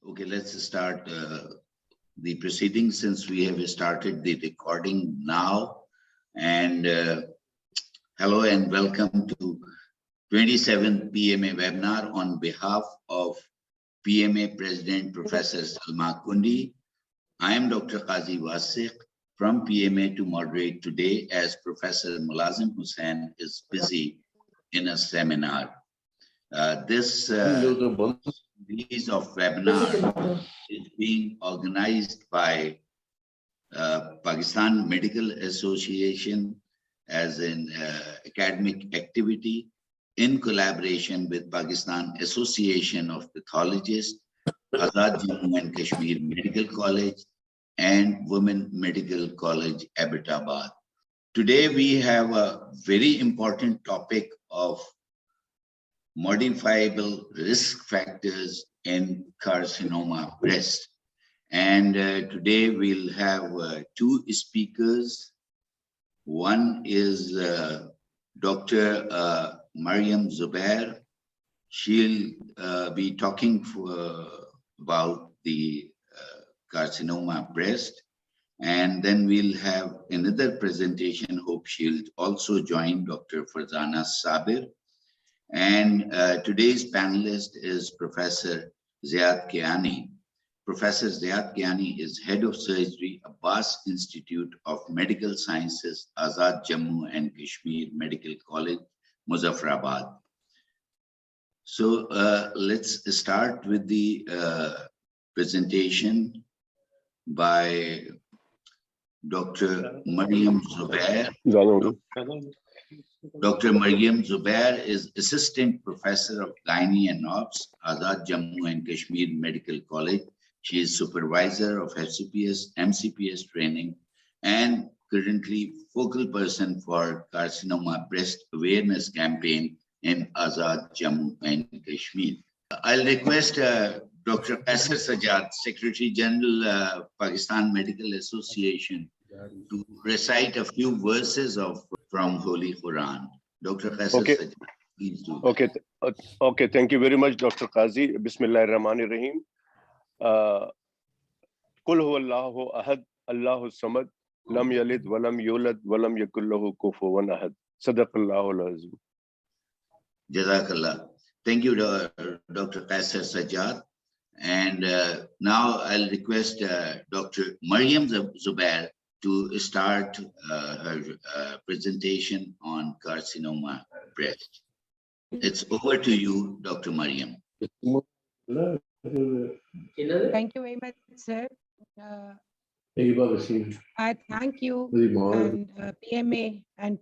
Okay, let's start the proceedings since we have started the recording now. And hello and welcome to 27th PMA webinar on behalf of PMA President Professor Salma Kundi. I am Dr. Qazi Wasiq from PMA to moderate today as Professor Mulazim Hussain is busy in a seminar. This series of webinar is being organized by Pakistan Medical Association as an academic activity in collaboration with Pakistan Association of Pathologists, Azad Jammu and Kashmir Medical College, and Women Medical College, Abbottabad. Today we have a very important topic of modifiable risk factors in carcinoma breast. And today we'll have two speakers. One is Dr. Mariam Zubair. She'll be talking about the carcinoma breast. And then we'll have another presentation. Hope she'll also join Dr. Farzana Sabir. And today's panelist is Professor Ziad Kiani. Professor Ziad Kiani is Head of Surgery, Abbas Institute of Medical Sciences, Azad Jammu and Kashmir Medical College, Muzaffarabad. So let's start with the presentation by Dr. Mariam Zubair. Dr. Mariam Zubair is Assistant Professor of Gynae and Obs, Azad Jammu and Kashmir Medical College. She is Supervisor of FCPS, MCPS training, and currently focal person for Carcinoma Breast Awareness Campaign in Azad Jammu and Kashmir. I'll request Dr. Qaisar Sajjad, Secretary General, Pakistan Medical Association, to recite a few verses from Holy Quran. Dr. Qaisar Sajjad, please do. Okay. Thank you very much, Dr. Qazi. Bismillahirrahmanirrahim. Qul huwallahu ahad, Allahu samad, lam yalid walam yulad walam yakul lahu kufuwan ahad. Sadaqallahu azim. Jazakallah. Thank you, Dr. Qaisar Sajjad. And now I'll request Dr. Mariam Zubair to start her presentation on carcinoma breast. It's over to you, Dr. Mariam. Thank you very much, sir. I thank you and PMA and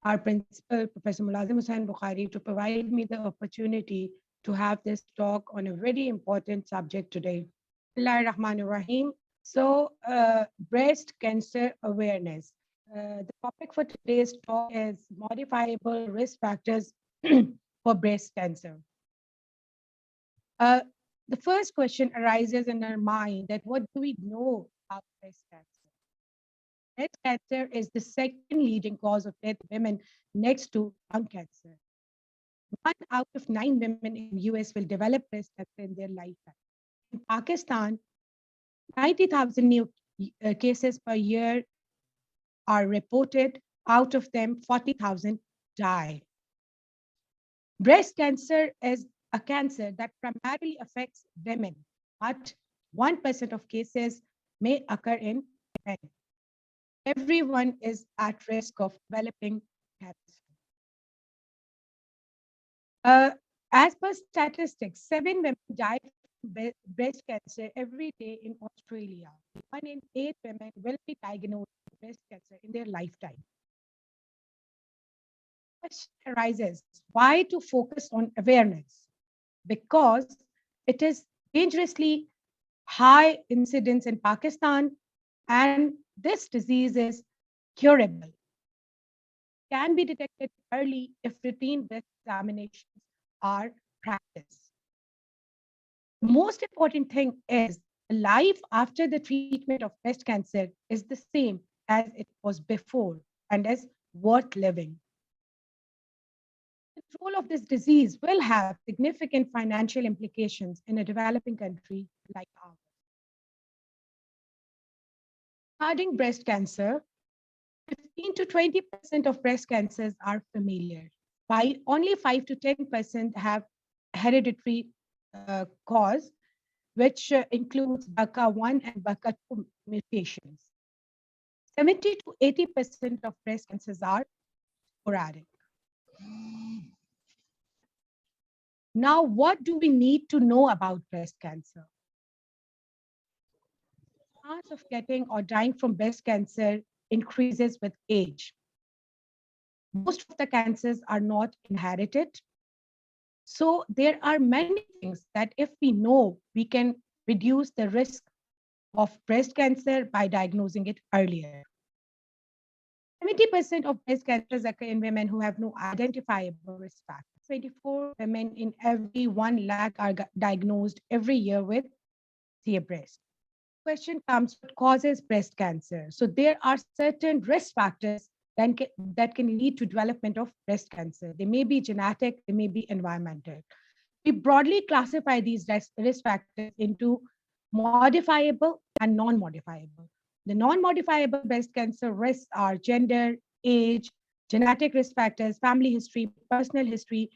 our principal, Professor Mulazim Hussain Bukhari, to provide me the opportunity to have this talk on a very important subject today. Bismillahir Rahmanir Rahim. So, breast cancer awareness. The topic for today's talk is modifiable risk factors for breast cancer. The first question arises in our mind that what do we know about breast cancer? Breast cancer is the second leading cause of death in women next to lung cancer. 1 out of 9 women in the US will develop breast cancer in their lifetime. In Pakistan, 90,000 new cases per year are reported. Out of them, 40,000 die. Breast cancer is a cancer that primarily affects women, but 1% of cases may occur in men. Everyone is at risk of developing cancer. As per statistics, 7 women die from breast cancer every day in Australia. 1 in 8 women will be diagnosed with breast cancer in their lifetime. The question arises, why to focus on awareness? Because it is dangerously high incidence in Pakistan, and this disease is curable. Can be detected early if routine breast examinations are practiced. The most important thing is life after the treatment of breast cancer is the same as it was before and is worth living. control of this disease will have significant financial implications in a developing country like ours. Regarding breast cancer, 15 to 20% of breast cancers are familiar, while only 5 to 10% have hereditary cause, which includes BRCA1 and BRCA2 mutations. 70 to 80% of breast cancers are sporadic. Now, what do we need to know about breast cancer? Chance of getting or dying from breast cancer increases with age. Most of the cancers are not inherited. So there are many things that if we know, we can reduce the risk of breast cancer by diagnosing it earlier. 70% of breast cancers occur in women who have no identifiable risk factors. 24 women in every 1 lakh are diagnosed every year with CA breast. Question comes, what causes breast cancer? So there are certain risk factors that can lead to development of breast cancer. They may be genetic, they may be environmental. We broadly classify these risk factors into modifiable and non-modifiable. The non-modifiable breast cancer risks are gender, age, genetic risk factors, family history, personal history,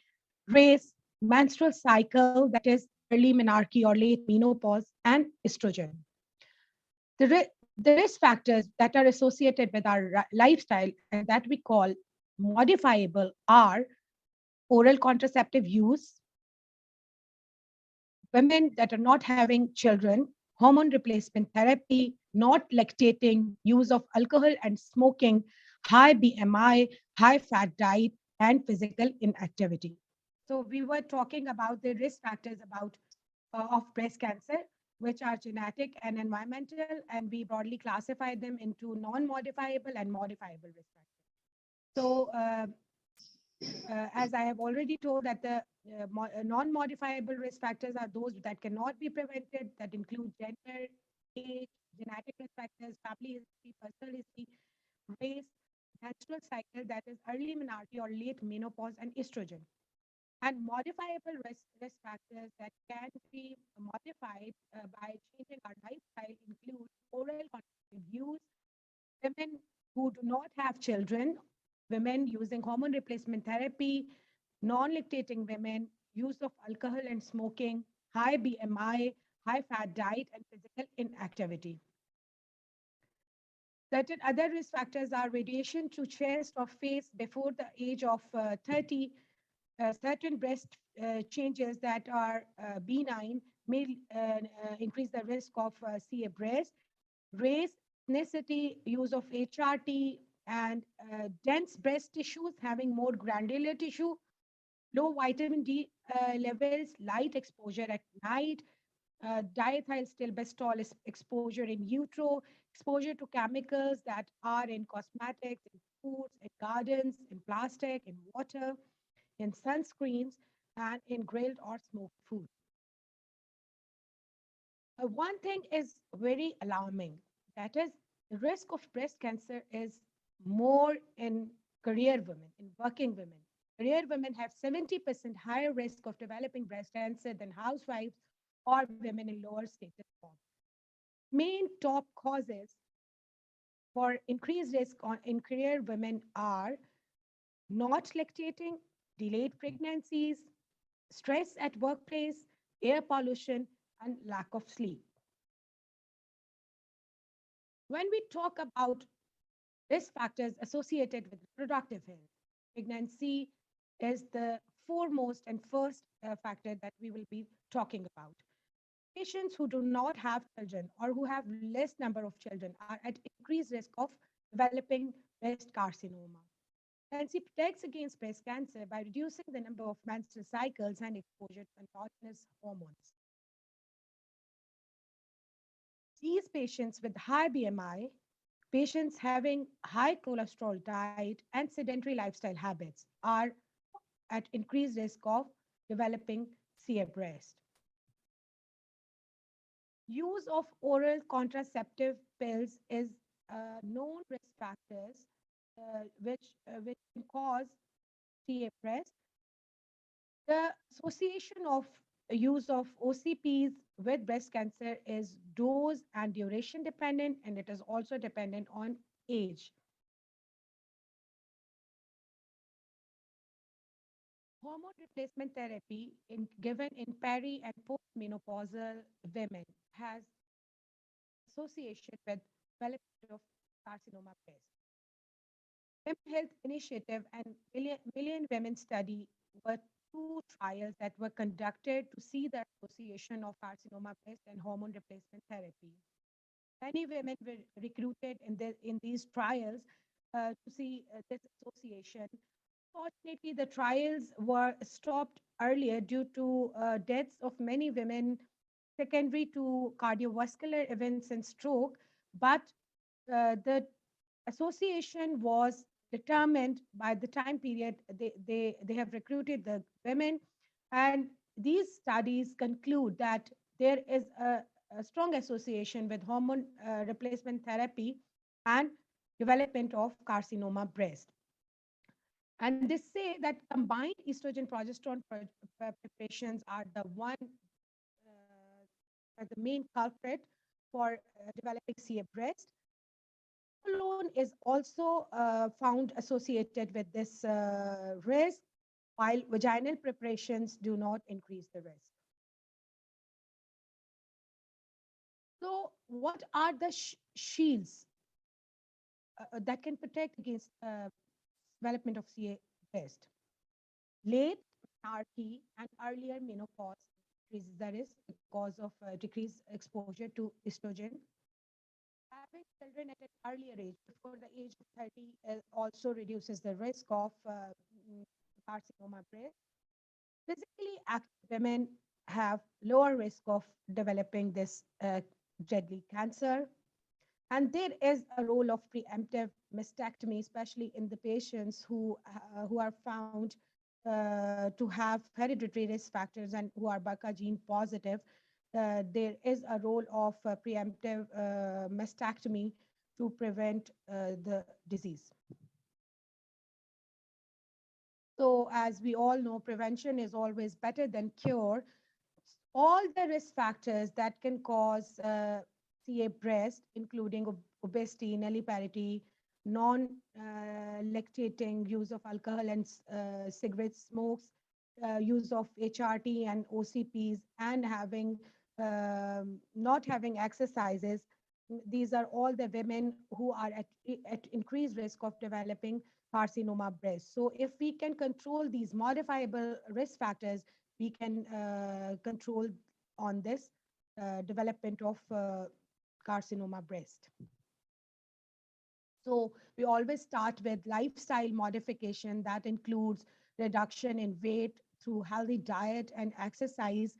race, menstrual cycle, that is early menarche or late menopause, and estrogen. The risk factors that are associated with our lifestyle and that we call modifiable are oral contraceptive use, women that are not having children, hormone replacement therapy, not lactating, use of alcohol and smoking, high BMI, high fat diet, and physical inactivity. So we were talking about the risk factors of breast cancer, which are genetic and environmental, and we broadly classify them into non-modifiable and modifiable risk factors. So as I have already told that the non-modifiable risk factors are those that cannot be prevented, that include gender, age, genetic risk factors, family history, personal history, race, menstrual cycle, that is early menarche or late menopause, and estrogen. And modifiable risk factors that can be modified by changing our lifestyle include oral contraceptive use, women who do not have children, women using hormone replacement therapy, non-lactating women, use of alcohol and smoking, high BMI, high fat diet, and physical inactivity. Certain other risk factors are radiation to chest or face before the age of 30, certain breast changes that are benign may increase the risk of CA breast, race, ethnicity, use of HRT, and dense breast tissues having more granular tissue, low vitamin D levels, light exposure at night, diethyl stilbestol exposure in utero, exposure to chemicals that are in cosmetics, in foods, in gardens, in plastic, in water, in sunscreens, and in grilled or smoked food. One thing is very alarming, that is the risk of breast cancer is more in career women, in working women. Career women have 70% higher risk of developing breast cancer than housewives or women in lower status form. Main top causes for increased risk in career women are not lactating, delayed pregnancies, stress at workplace, air pollution, and lack of sleep. When we talk about risk factors associated with reproductive health, pregnancy is the foremost and first factor that we will be talking about. Patients who do not have children or who have less number of children are at increased risk of developing breast carcinoma. Pregnancy protects against breast cancer by reducing the number of menstrual cycles and exposure to endogenous hormones. These patients with high BMI, patients having high cholesterol diet and sedentary lifestyle habits are at increased risk of developing CA breast. Use of oral contraceptive pills is known risk factors which can cause CA breast. The association of use of OCPs with breast cancer is dose and duration dependent, and it is also dependent on age. Hormone replacement therapy given in peri and postmenopausal women has association with development of carcinoma breast. Women Health Initiative and Million Women Study were two trials that were conducted to see the association of carcinoma breast and hormone replacement therapy. Many women were recruited in these trials to see this association. Fortunately, the trials were stopped earlier due to deaths of many women secondary to cardiovascular events and stroke, but the association was determined by the time period they have recruited the women, and these studies conclude that there is a strong association with hormone replacement therapy and development of carcinoma breast. And they say that combined estrogen progesterone preparations are the one are the main culprit for developing CA breast. Alone is also found associated with this risk, while vaginal preparations do not increase the risk. So, what are the shields that can protect against development of CA breast? Late menarche and earlier menopause increases the risk because of decreased exposure to estrogen. Having children at an earlier age, before the age of 30, also reduces the risk of carcinoma breast. Physically active women have lower risk of developing this deadly cancer. And there is a role of preemptive mastectomy, especially in the patients who are found to have hereditary risk factors and who are BRCA gene positive. There is a role of preemptive mastectomy to prevent the disease. So as we all know, prevention is always better than cure. All the risk factors that can cause CA breast, including obesity, nulliparity, non-lactating use of alcohol and cigarette smokes, use of HRT and OCPs, and having not having exercises. These are all the women who are at increased risk of developing carcinoma breast. So if we can control these modifiable risk factors, we can control on this development of carcinoma breast. So we always start with lifestyle modification that includes reduction in weight through healthy diet and exercise.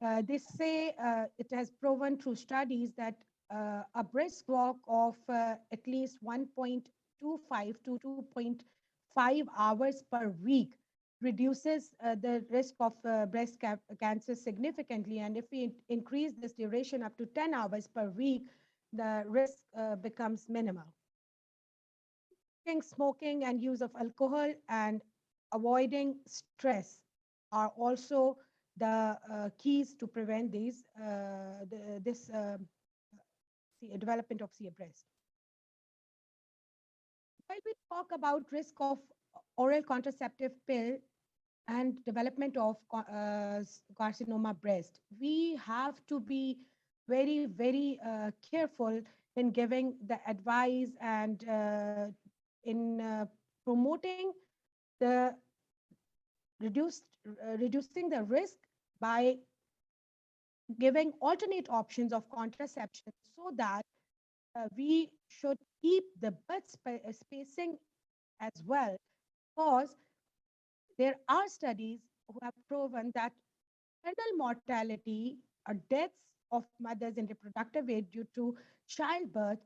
They say it has proven through studies that a brisk walk of at least 1.25 to 2.5 hours per week reduces the risk of breast cancer significantly. And if we increase this duration up to 10 hours per week, the risk becomes minimal. Smoking and use of alcohol and avoiding stress are also the keys to prevent this development of CA breast. While we talk about risk of oral contraceptive pill and development of carcinoma breast, we have to be very, very careful in giving the advice and in promoting the reducing the risk by giving alternate options of contraception, so that we should keep the birth spacing as well, because there are studies who have proven that maternal mortality or deaths of mothers in reproductive age due to childbirth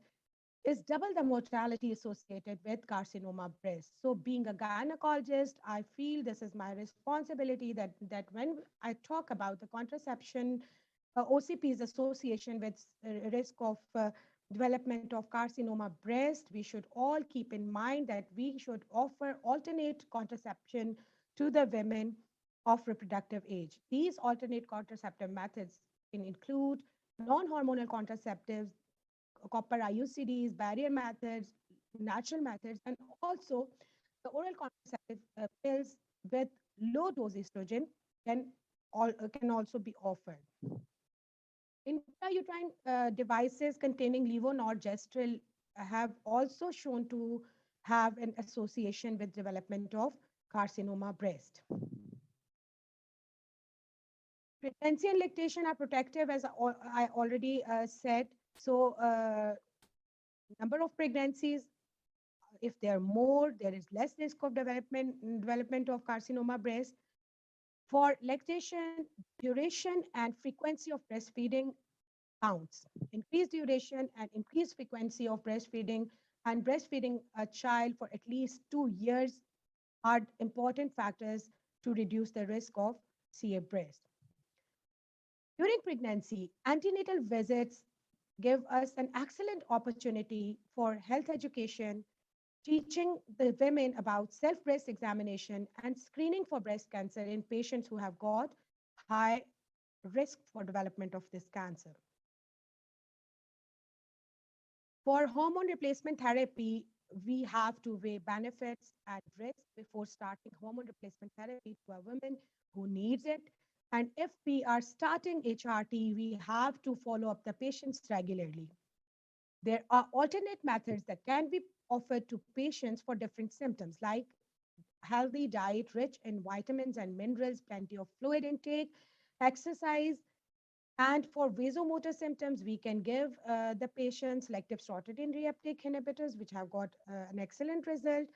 is double the mortality associated with carcinoma breast. So being a gynecologist, I feel this is my responsibility that when I talk about the contraception, OCP's association with risk of development of carcinoma breast, we should all keep in mind that we should offer alternate contraception to the women of reproductive age. These alternate contraceptive methods can include non-hormonal contraceptives, copper IUCDs, barrier methods, natural methods, and also the oral contraceptive pills with low dose estrogen can also be offered. Intrauterine devices containing levonorgestrel have also shown to have an association with development of carcinoma breast. Pregnancy and lactation are protective, as I already said. So, number of pregnancies, if there are more, there is less risk of development of carcinoma breast. For lactation, duration and frequency of breastfeeding counts. Increased duration and increased frequency of breastfeeding and breastfeeding a child for at least 2 years are important factors to reduce the risk of CA breast. During pregnancy, antenatal visits give us an excellent opportunity for health education, teaching the women about self-breast examination and screening for breast cancer in patients who have got high risk for development of this cancer. For hormone replacement therapy, we have to weigh benefits and risks before starting hormone replacement therapy to a woman who needs it. And if we are starting HRT, we have to follow up the patients regularly. There are alternate methods that can be offered to patients for different symptoms, like healthy diet rich in vitamins and minerals, plenty of fluid intake, exercise. And for vasomotor symptoms, we can give the patient selective sortilin reuptake inhibitors, which have got an excellent result.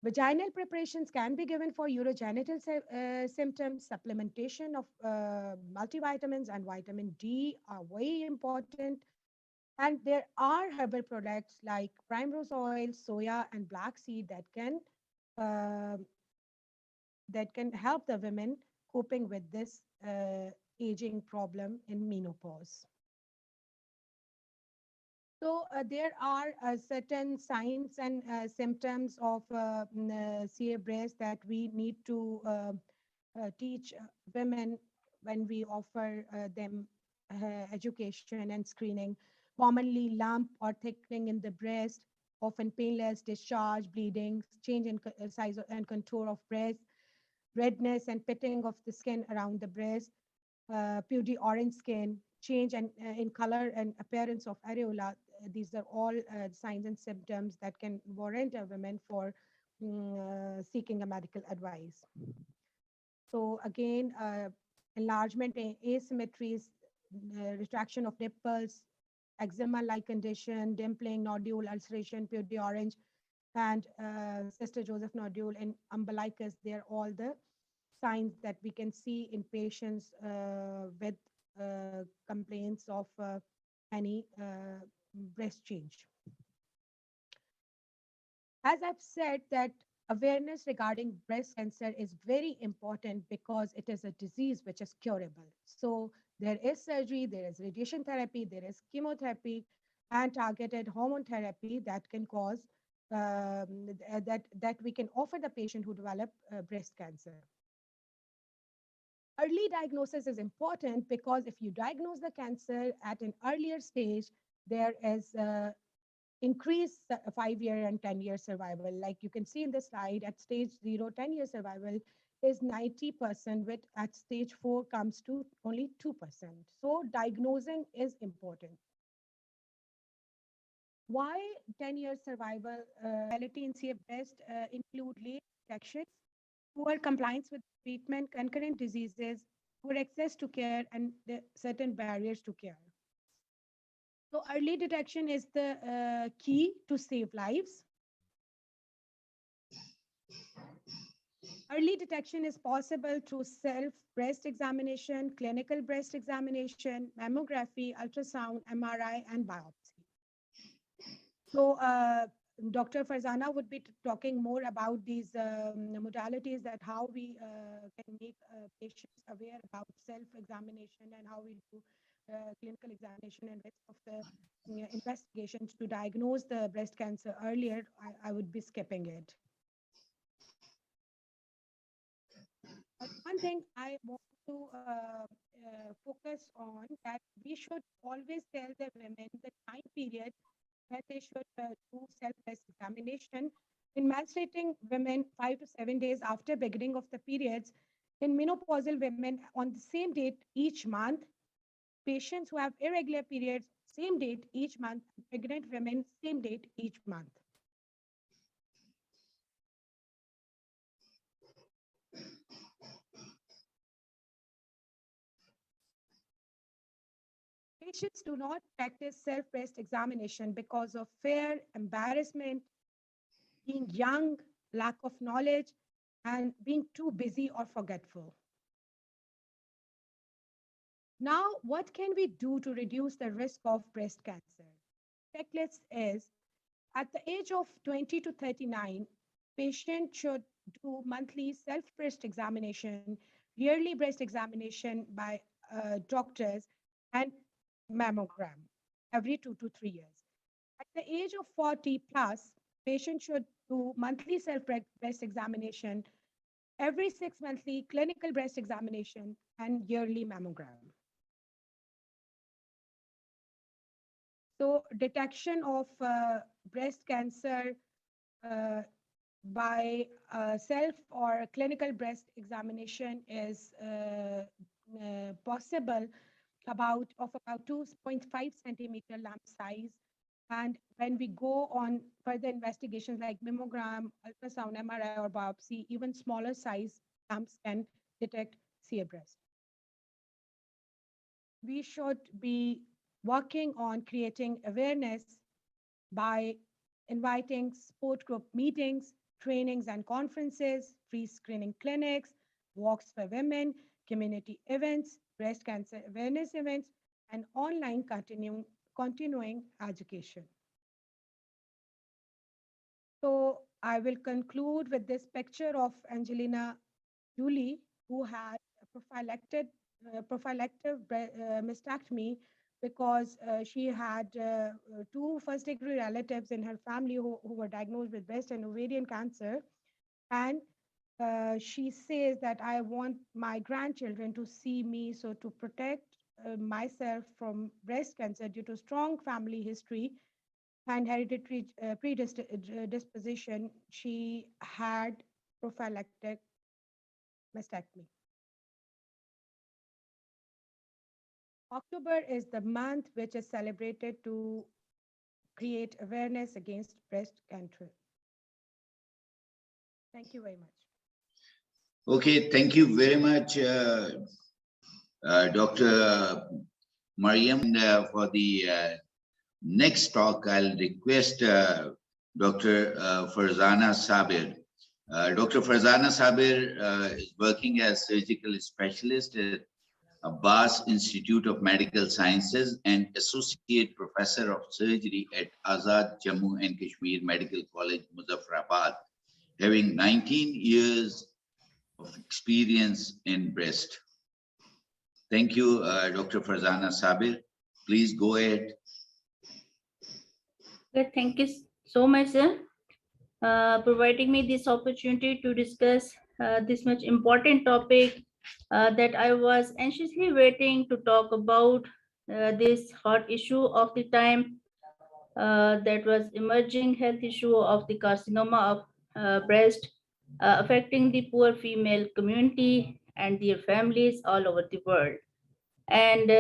Vaginal preparations can be given for urogenital symptoms. Supplementation of multivitamins and vitamin D are very important. And there are herbal products like primrose oil, soya, and black seed uh, that can help the women coping with this aging problem in menopause. So there are certain signs and symptoms of CA breast that we need to teach women when we offer them education and screening. Commonly lump or thickening in the breast, often painless, discharge, bleeding, change in size and contour of breast, redness and pitting of the skin around the breast, pudgy orange skin, change in color and appearance of areola. These are all signs and symptoms that can warrant a woman for seeking a medical advice. So again, enlargement, asymmetries, retraction of nipples, eczema-like condition, dimpling, nodule, ulceration, pudgy orange, and Sister Joseph nodule and umbilicus. They're all the signs that we can see in patients with complaints of any breast change. As I've said, that awareness regarding breast cancer is very important because it is a disease which is curable. So there is surgery, there is radiation therapy, there is chemotherapy, and targeted hormone therapy that can cause that we can offer the patient who develop breast cancer. Early diagnosis is important because if you diagnose the cancer at an earlier stage, there is increased 5-year and 10-year survival. Like you can see in the slide, at stage 0, 10-year survival is 90%, with at stage 4 comes to only 2%. So diagnosing is important. Why 10-year survival? Mortality in CF breast include late detection, poor compliance with treatment, concurrent diseases, poor access to care, and certain barriers to care. So early detection is the key to save lives. Early detection is possible through self-breast examination, clinical breast examination, mammography, ultrasound, MRI, and biopsy. So Dr. Farzana would be talking more about these modalities, that how we can make patients aware about self-examination and how we do clinical examination and rest of the investigations to diagnose the breast cancer earlier. I would be skipping it. thing I want to focus on, that we should always tell the women the time period when they should do self-test examination. In menstruating women, 5 to 7 days after beginning of the periods. In menopausal women, on the same date each month. Patients who have irregular periods, same date each month. Pregnant women, same date each month. Patients do not practice self-breast examination because of fear, embarrassment, being young, lack of knowledge, and being too busy or forgetful. Now, what can we do to reduce the risk of breast cancer? Checklist is, at the age of 20 to 39, patient should do monthly self-breast examination, yearly breast examination by doctors, and mammogram every 2 to 3 years. At the age of 40 plus, patient should do monthly self-breast examination, every 6 monthly clinical breast examination, and yearly mammogram. So detection of breast cancer uh, by self or clinical breast examination is possible about 2.5 centimeter lump size. And when we go on further investigations like mammogram, ultrasound, MRI, or biopsy, even smaller size lumps can detect CA breast. We should be working on creating awareness by inviting support group meetings, trainings and conferences, free screening clinics, walks for women, community events, breast cancer awareness events, and online continuing education. So I will conclude with this picture of Angelina Jolie, who had a prophylactic mastectomy because she had two first-degree relatives in her family who were diagnosed with breast and ovarian cancer. And she says that I want my grandchildren to see me, so to protect myself from breast cancer due to strong family history and hereditary predisposition, she had prophylactic mastectomy. October is the month which is celebrated to create awareness against breast cancer. Thank you very much. Okay, thank you very much, Dr. Mariam. For the next talk, I'll request Dr. Farzana Sabir. Dr. Farzana Sabir is working as surgical specialist at Abbas Institute of Medical Sciences and Associate Professor of Surgery at Azad Jammu and Kashmir Medical College, Muzaffarabad, having 19 years of experience in breast. Thank you, Dr. Farzana Sabir. Please go ahead. Good, thank you so much, sir, providing me this opportunity to discuss this much important topic that I was anxiously waiting to talk about, this hot issue of the time, that was emerging health issue of the carcinoma of breast, affecting the poor female community and their families all over the world. And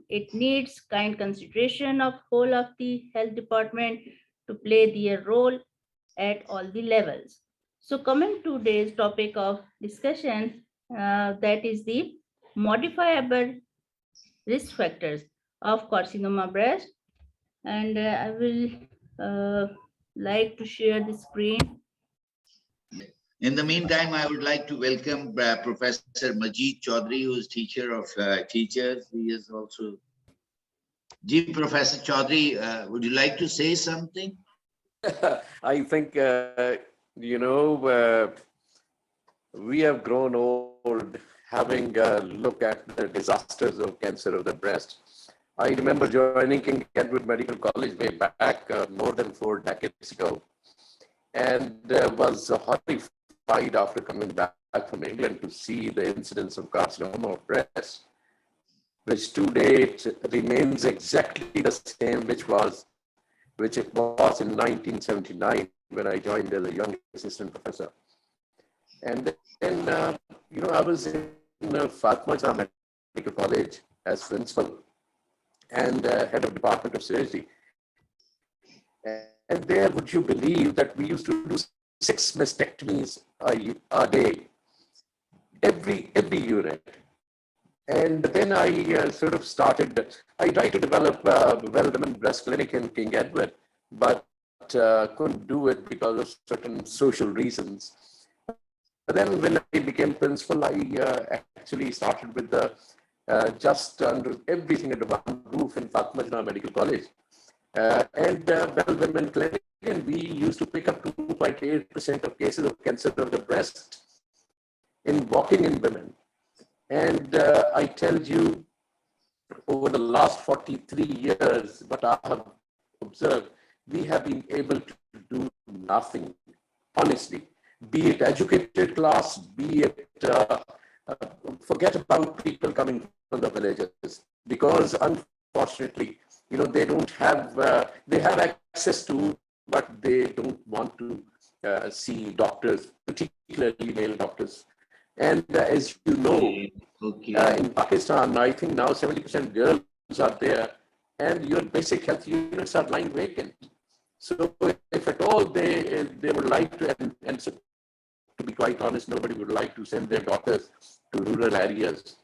it needs kind consideration of whole of the health department to play their role at all the levels. So coming to today's topic of discussion, that is the modifiable risk factors of carcinoma breast. And I will like to share the screen. In the meantime, I would like to welcome Professor Majid Chaudhary, who is teacher of teachers. He is also. Professor Chaudhary, would you like to say something? I think, we have grown old having a look at the disasters of cancer of the breast. I remember joining King Edward Medical College way back more than 4 decades ago, and was horrified after coming back back from England to see the incidence of carcinoma of breast, which to date remains exactly the same which it was in 1979 when I joined as a young assistant professor. And then, I was in Fatima Jana Medical College as principal and head of department of surgery. And there, would you believe that we used to do 6 mastectomies a day, every unit. And then I sort of started, I tried to develop a well-women breast clinic in King Edward, but couldn't do it because of certain social reasons. But then when I became principal, I actually started with the just under everything under one roof in Fatima Jana Medical College. And Well Women Clinic, and we used to pick up 2.8% of cases of cancer of the breast in walking-in women. And I tell you, over the last 43 years, what I have observed, we have been able to do nothing, honestly. Be it educated class, be it, forget about people coming from the villages, because unfortunately, they don't have, they have access to, but they don't want to see doctors, particularly male doctors. And as you know, in Pakistan, I think now 70% girls are there, and your basic health units are lying vacant. So if at all they would like to, and so, to be quite honest, nobody would like to send their daughters to rural areas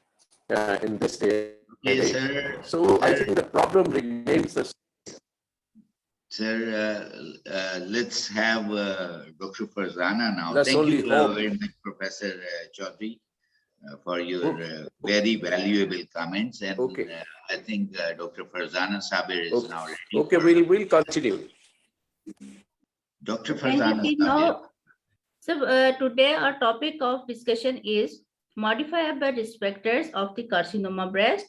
in this day. Yes, sir. So I think the problem remains the same. Sir, let's have Dr. Farzana now. Let's Thank you only hope. very much, Professor Chaudhary, for your very valuable comments. And Okay. I think Dr. Farzana Sabir is Okay. now ready. Okay, we'll continue. Dr. Thank Farzana you. Sabir. Now, so today our topic of discussion is modifiable risk factors of the carcinoma breast.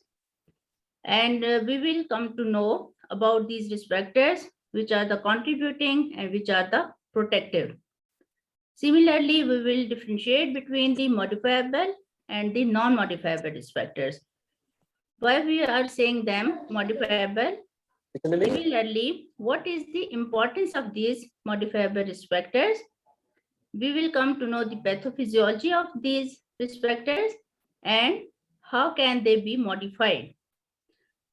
And we will come to know about these risk factors, which are the contributing and which are the protective. Similarly, we will differentiate between the modifiable and the non-modifiable risk factors. Why we are saying them modifiable? Similarly, what is the importance of these modifiable risk factors? We will come to know the pathophysiology of these risk factors and how can they be modified,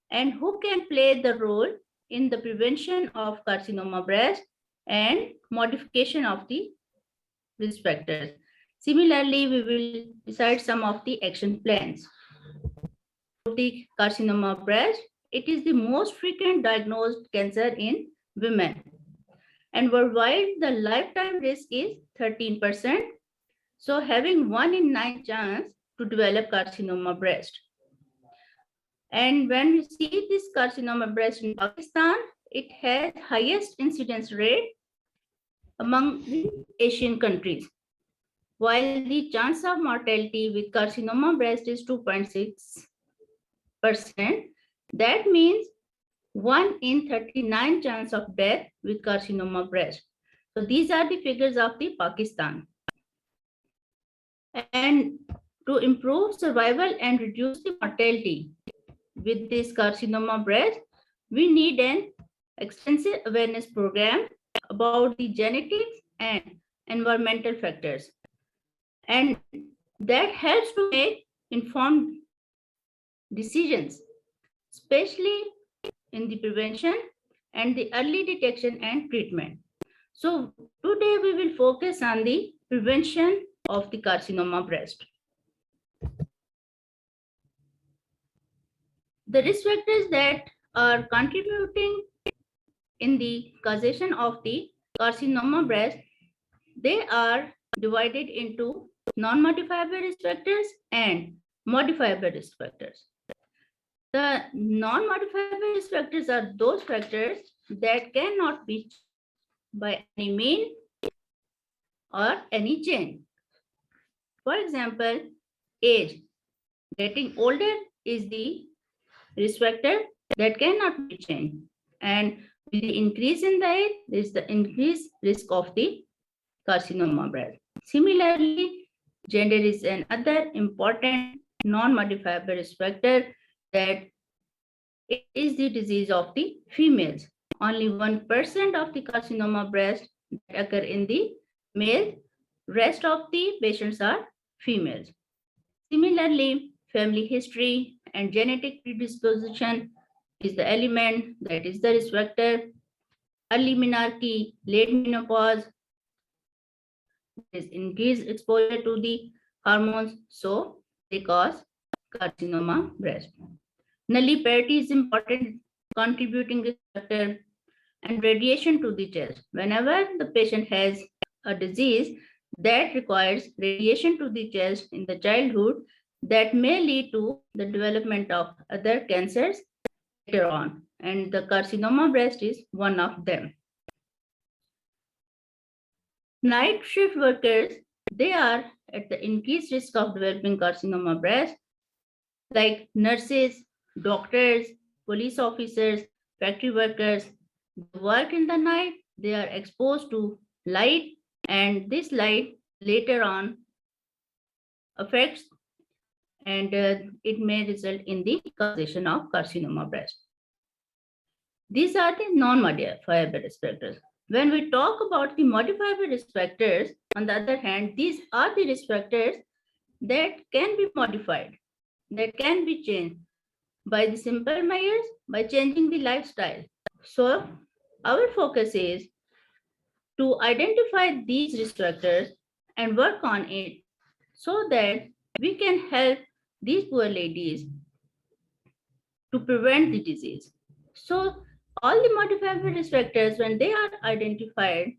and who can play the role in the prevention of carcinoma breast and modification of the risk factors. Similarly, we will decide some of the action plans. The carcinoma breast, it is the most frequent diagnosed cancer in women. And worldwide, the lifetime risk is 13%. So having 1 in 9 chance to develop carcinoma breast. And when we see this carcinoma breast in Pakistan, it has highest incidence rate among the Asian countries. While the chance of mortality with carcinoma breast is 2.6%, that means 1 in 39 chance of death with carcinoma breast. So these are the figures of the Pakistan. And to improve survival and reduce the mortality with this carcinoma breast, we need an extensive awareness program about the genetics and environmental factors. And that helps to make informed decisions, especially in the prevention and the early detection and treatment. So today we will focus on the prevention of the carcinoma breast. The risk factors that are contributing in the causation of the carcinoma breast, they are divided into non-modifiable risk factors and modifiable risk factors. The non-modifiable risk factors are those factors that cannot be by any mean or any change. For example, age. Getting older is the risk factor that cannot be changed. And with the increase in the age, there is the increased risk of the carcinoma breast. Similarly, Gender is another important non-modifiable risk factor that it is the disease of the females. Only 1% of the carcinoma breast that occur in the male, rest of the patients are females. Similarly, family history and genetic predisposition is the element that is the risk factor. Early menarche, late menopause, is increased exposure to the hormones, so they cause carcinoma breast. Nulliparity is important contributing risk factor, and radiation to the chest. Whenever the patient has a disease that requires radiation to the chest in the childhood, that may lead to the development of other cancers later on, and the carcinoma breast is one of them. Night shift workers, they are at the increased risk of developing carcinoma breast, like nurses, doctors, police officers, factory workers. They work in the night, they are exposed to light, and this light later on affects and it may result in the causation of carcinoma breast. These are the non-modifiable risk factors. When we talk about the modifiable risk factors, on the other hand, these are the risk factors that can be modified, that can be changed by the simple measures, by changing the lifestyle. So our focus is to identify these risk factors and work on it so that we can help these poor ladies to prevent the disease. So all the modifiable risk factors, when they are identified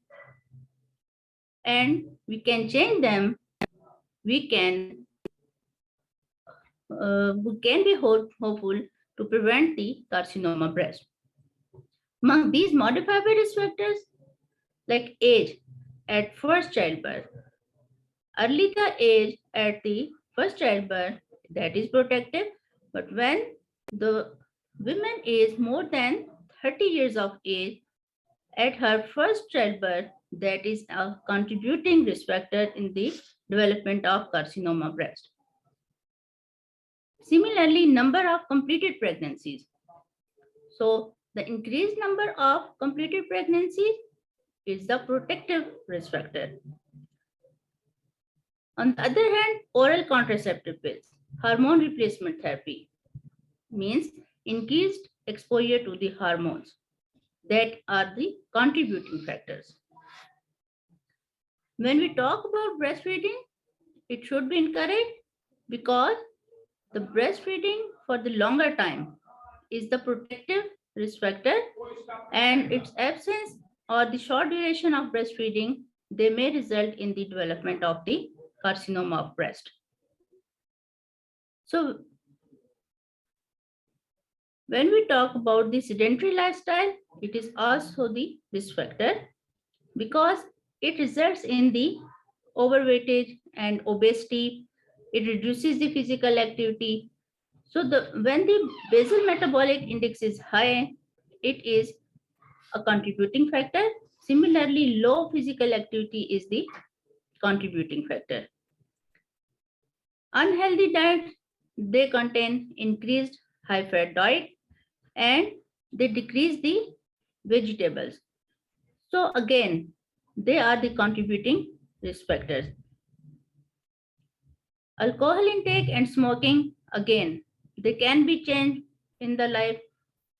and we can change them, we can be hopeful to prevent the carcinoma breast. Among these modifiable risk factors, like age at first childbirth, early the age at the first childbirth, that is protective, but when the woman is more than 30 years of age at her first childbirth, that is a contributing risk factor in the development of carcinoma breast. Similarly, number of completed pregnancies. So the increased number of completed pregnancies is the protective risk factor. On the other hand, oral contraceptive pills, hormone replacement therapy means increased exposure to the hormones that are the contributing factors. When we talk about breastfeeding, it should be encouraged because the breastfeeding for the longer time is the protective risk factor, and its absence or the short duration of breastfeeding, they may result in the development of the carcinoma of breast. So when we talk about the sedentary lifestyle, it is also the risk factor because it results in the overweightage and obesity. It reduces the physical activity. So when the basal metabolic index is high, it is a contributing factor. Similarly, low physical activity is the contributing factor. Unhealthy diet, they contain increased high-fat diet and they decrease the vegetables. So again, they are the contributing risk factors. Alcohol intake and smoking, again, they can be changed in the life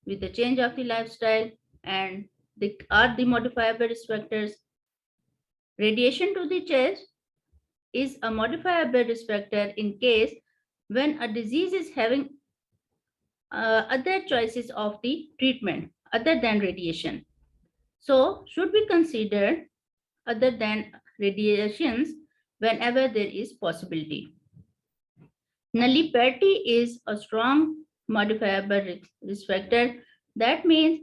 with the change of the lifestyle, and they are the modifiable risk factors. Radiation to the chest is a modifiable risk factor in case when a disease is having other choices of the treatment other than radiation. So should be considered other than radiations whenever there is possibility. Nulliparity is a strong modifiable risk factor. That means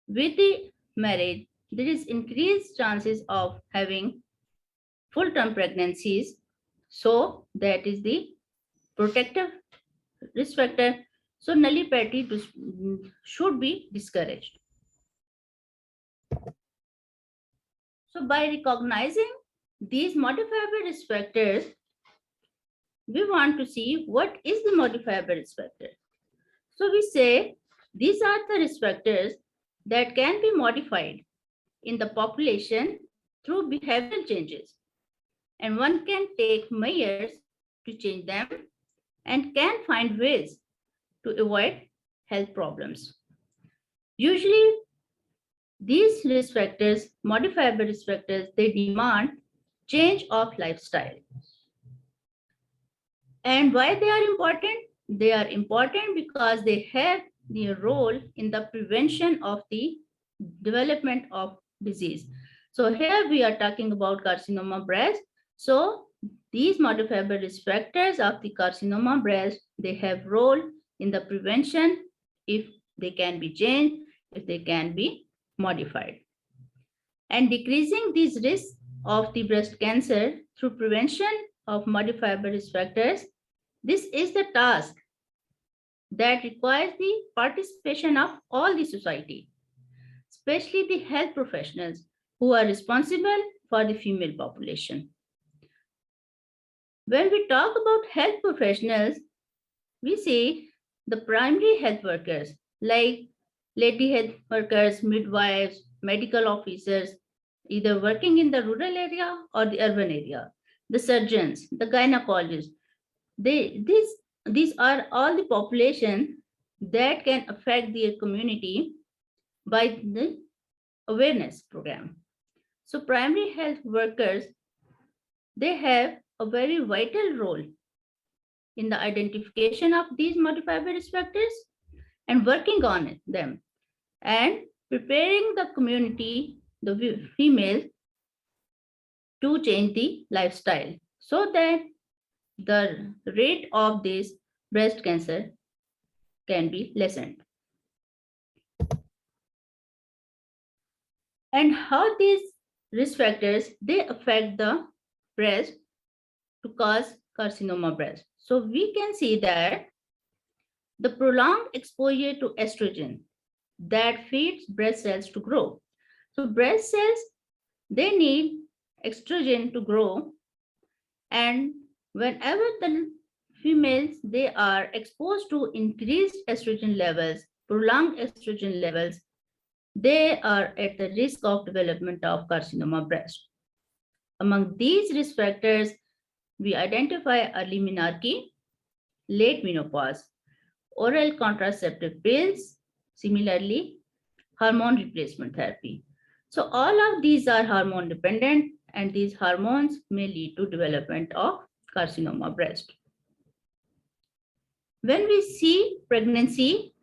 with the marriage, there is increased chances of having full-term pregnancies. So that is the protective risk factor. So nulliparity should be discouraged. So by recognizing these modifiable risk factors, we want to see what is the modifiable risk factor. So we say these are the risk factors that can be modified in the population through behavioral changes. And one can take measures to change them and can find ways to avoid health problems. Usually, these risk factors, modifiable risk factors, they demand change of lifestyle. And why they are important? They are important because they have the role in the prevention of the development of disease. So here we are talking about carcinoma breast. So these modifiable risk factors of the carcinoma breast, they have role in the prevention if they can be changed, if they can be modified. And decreasing these risks of the breast cancer through prevention of modifiable risk factors, this is the task that requires the participation of all the society, especially the health professionals who are responsible for the female population. When we talk about health professionals, we see the primary health workers like lady health workers, midwives, medical officers, either working in the rural area or the urban area, the surgeons, the gynecologists. These are all the population that can affect their community by the awareness program. So primary health workers, they have a very vital role in the identification of these modifiable risk factors and working on them and preparing the community, the female, to change the lifestyle so that the rate of this breast cancer can be lessened. And how these risk factors, they affect the breast to cause carcinoma breast. So we can see that the prolonged exposure to estrogen that feeds breast cells to grow. So breast cells, they need estrogen to grow, and whenever the females, they are exposed to increased estrogen levels, prolonged estrogen levels, they are at the risk of development of carcinoma breast. Among these risk factors, we identify early menarche, late menopause, oral contraceptive pills, similarly, hormone replacement therapy. So all of these are hormone dependent, and these hormones may lead to development of carcinoma breast. When we see pregnancy,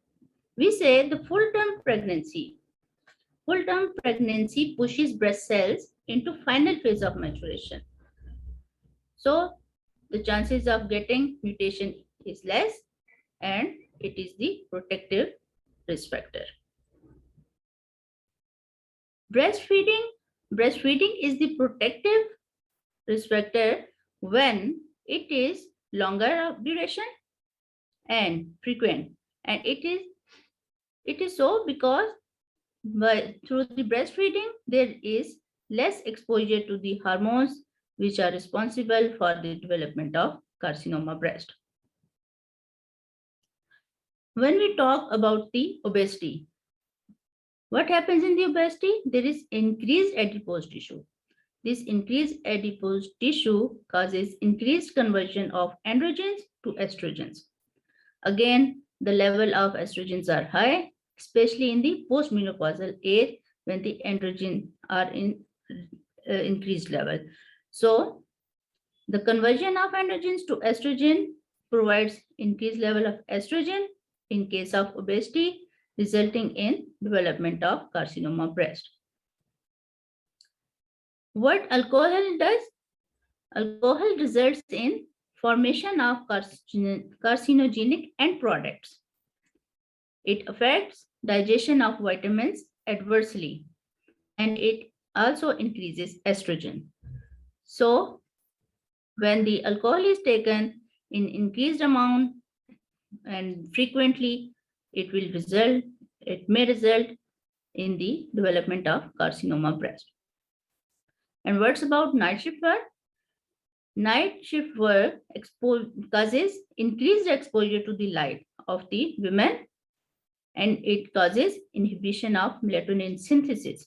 we say the full-term pregnancy. Full-term pregnancy pushes breast cells into final phase of maturation. So the chances of getting mutation is less, and it is the protective risk factor. Breastfeeding is the protective risk factor when it is longer duration and frequent, and it is so because through the breastfeeding there is less exposure to the hormones which are responsible for the development of carcinoma breast. When we talk about the obesity, what happens in the obesity? There is increased adipose tissue. This increased adipose tissue causes increased conversion of androgens to estrogens. Again, the level of estrogens are high, especially in the postmenopausal age when the androgens are in increased level. So the conversion of androgens to estrogen provides increased level of estrogen in case of obesity, resulting in development of carcinoma breast. What alcohol does? Alcohol results in formation of carcinogenic end products. It affects digestion of vitamins adversely, and it also increases estrogen. So when the alcohol is taken in increased amount and frequently, it may result in the development of carcinoma breast. And what's about night shift work? Night shift work causes increased exposure to the light of the women, and it causes inhibition of melatonin synthesis.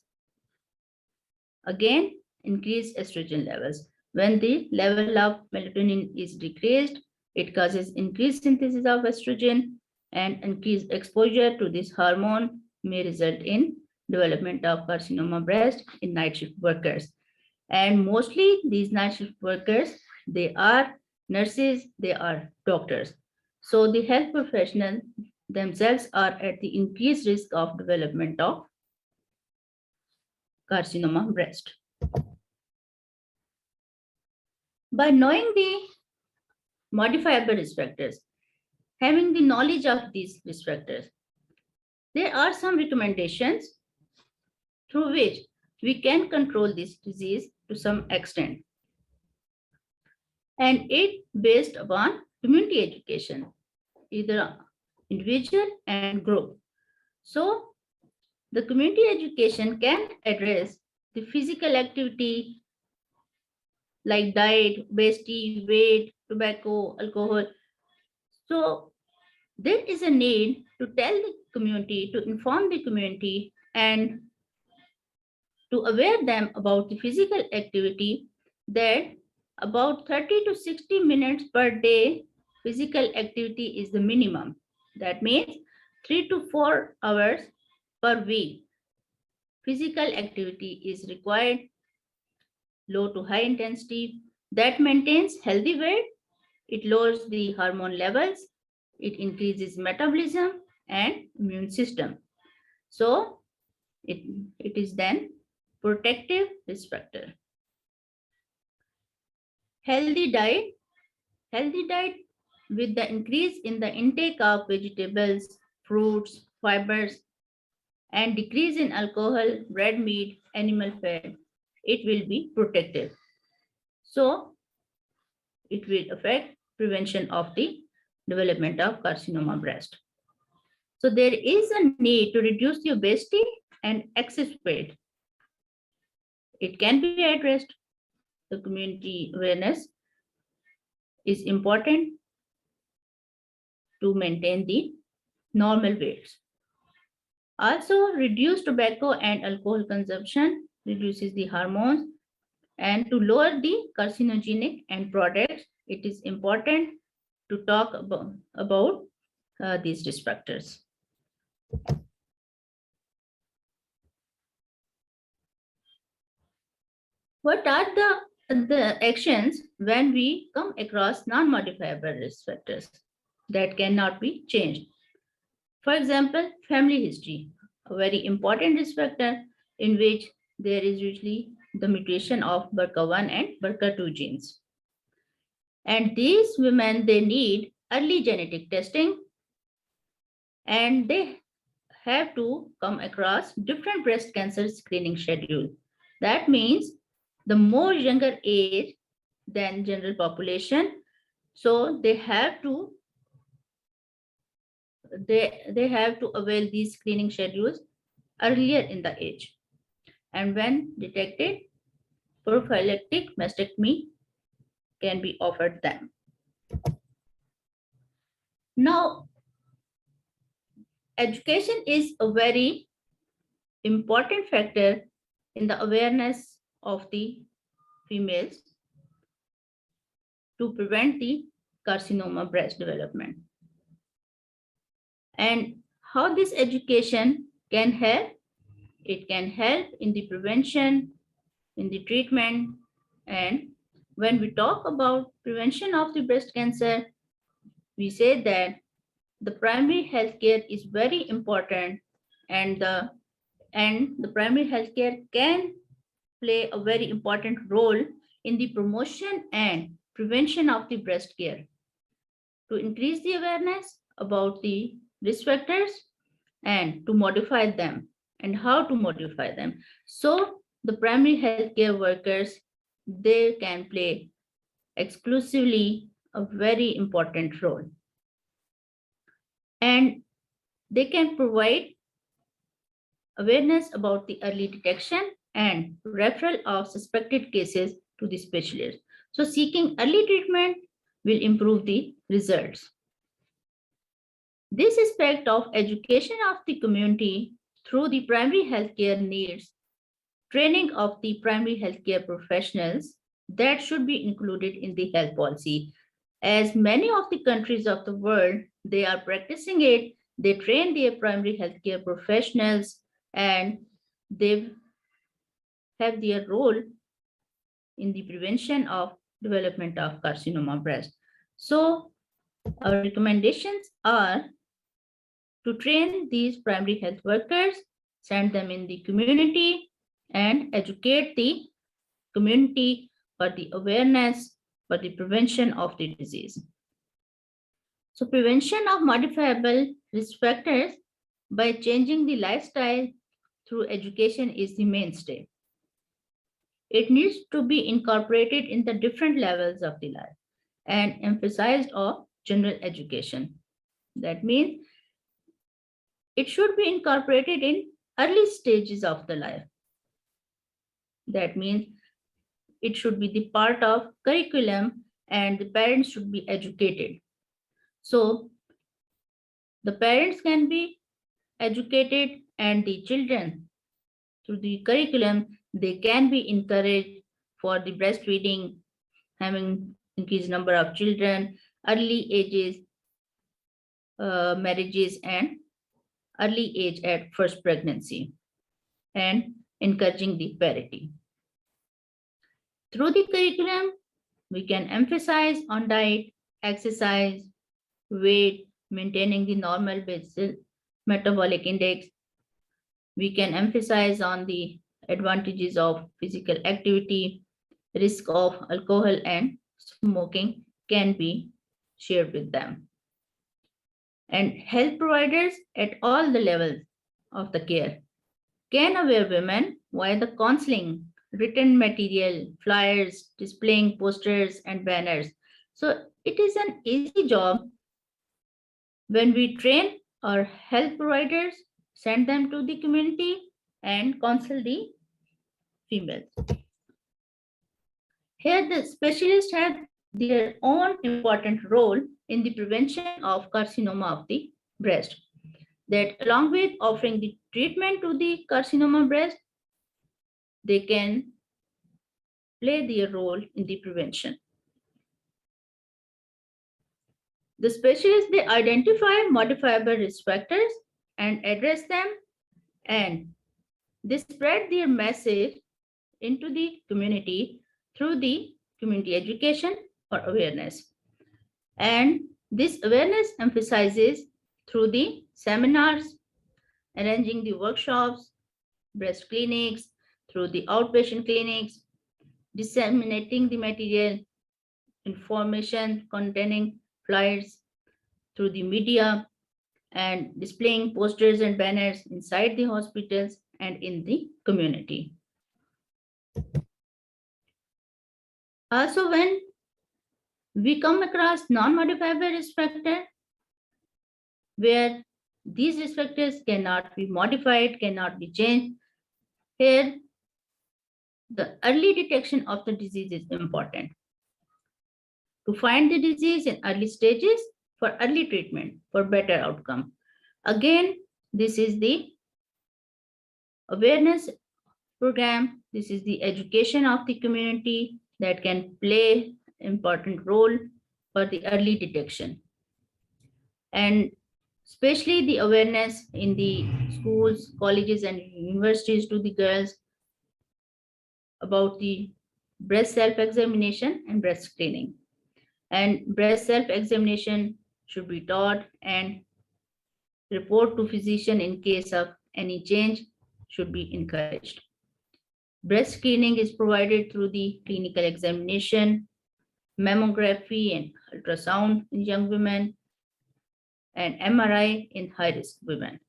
Again, increased estrogen levels. When the level of melatonin is decreased, it causes increased synthesis of estrogen, and increased exposure to this hormone may result in development of carcinoma breast in night shift workers. And mostly these night shift workers, they are nurses, they are doctors. So the health professionals themselves are at the increased risk of development of carcinoma breast. By knowing the modifiable risk factors, having the knowledge of these risk factors, there are some recommendations through which we can control this disease to some extent. And it based upon community education, either individual and group. So the community education can address the physical activity like diet, obesity, weight, tobacco, alcohol. So there is a need to tell the community, to inform the community, and to aware them about the physical activity, that about 30 to 60 minutes per day physical activity is the minimum. That means 3 to 4 hours per week physical activity is required, low to high intensity, that maintains healthy weight, it lowers the hormone levels, it increases metabolism and immune system. So it is then protective risk factor. Healthy diet with the increase in the intake of vegetables, fruits, fibers, and decrease in alcohol, red meat, animal fat, it will be protective. So it will affect prevention of the development of carcinoma breast. So there is a need to reduce the obesity and excess weight. It can be addressed. The community awareness is important to maintain the normal weights. Also, reduce tobacco and alcohol consumption reduces the hormones, and to lower the carcinogenic end products, it is important to talk about these risk factors. What are the actions when we come across non-modifiable risk factors that cannot be changed? For example, family history, a very important risk factor in which there is usually the mutation of BRCA1 and BRCA2 genes. And these women, they need early genetic testing, and they have to come across different breast cancer screening schedule. That means the more younger age than general population, so they have to avail these screening schedules earlier in the age. And when detected, prophylactic mastectomy can be offered them. Now, education is a very important factor in the awareness of the females to prevent the carcinoma breast development. And how this education can help? It can help in the prevention, in the treatment. And when we talk about prevention of the breast cancer, we say that the primary healthcare is very important, and the primary healthcare can play a very important role in the promotion and prevention of the breast care to increase the awareness about the risk factors and to modify them and how to modify them. So the primary healthcare workers, they can play exclusively a very important role. And they can provide awareness about the early detection and referral of suspected cases to the specialist. So seeking early treatment will improve the results. This aspect of education of the community through the primary healthcare needs training of the primary healthcare professionals that should be included in the health policy. As many of the countries of the world, they are practicing it, they train their primary healthcare professionals and they have their role in the prevention of development of carcinoma breast. So our recommendations are to train these primary health workers, send them in the community and educate the community for the awareness for the prevention of the disease. So prevention of modifiable risk factors by changing the lifestyle through education is the mainstay. It needs to be incorporated in the different levels of the life and emphasized of general education. That means it should be incorporated in early stages of the life. That means it should be the part of curriculum and the parents should be educated. So the parents can be educated and the children through the curriculum, they can be encouraged for the breastfeeding, having increased number of children, early ages, marriages and early age at first pregnancy and encouraging the parity. Through the curriculum, we can emphasize on diet, exercise, weight, maintaining the normal basal metabolic index. We can emphasize on the advantages of physical activity, risk of alcohol and smoking can be shared with them. And health providers at all the levels of the care can aware women via the counseling, written material, flyers, displaying posters and banners. So it is an easy job when we train our health providers, send them to the community and counsel the females. Here the specialists have their own important role in the prevention of carcinoma of the breast. That along with offering the treatment to the carcinoma breast, they can play their role in the prevention. The specialists, they identify modifiable risk factors and address them, and they spread their message into the community through the community education or awareness. And this awareness emphasizes through the seminars, arranging the workshops, breast clinics, through the outpatient clinics, disseminating the material, information containing flyers through the media, and displaying posters and banners inside the hospitals and in the community. Also, when we come across non-modifiable risk factor, where these risk factors cannot be modified, cannot be changed, here the early detection of the disease is important. To find the disease in early stages for early treatment for better outcome. Again, this is the awareness program. This is the education of the community that can play important role for the early detection. And especially the awareness in the schools, colleges, and universities to the girls about the breast self-examination and breast screening. And breast self-examination should be taught, and report to physician in case of any change should be encouraged. Breast screening is provided through the clinical examination, mammography and ultrasound in young women, and MRI in high-risk women.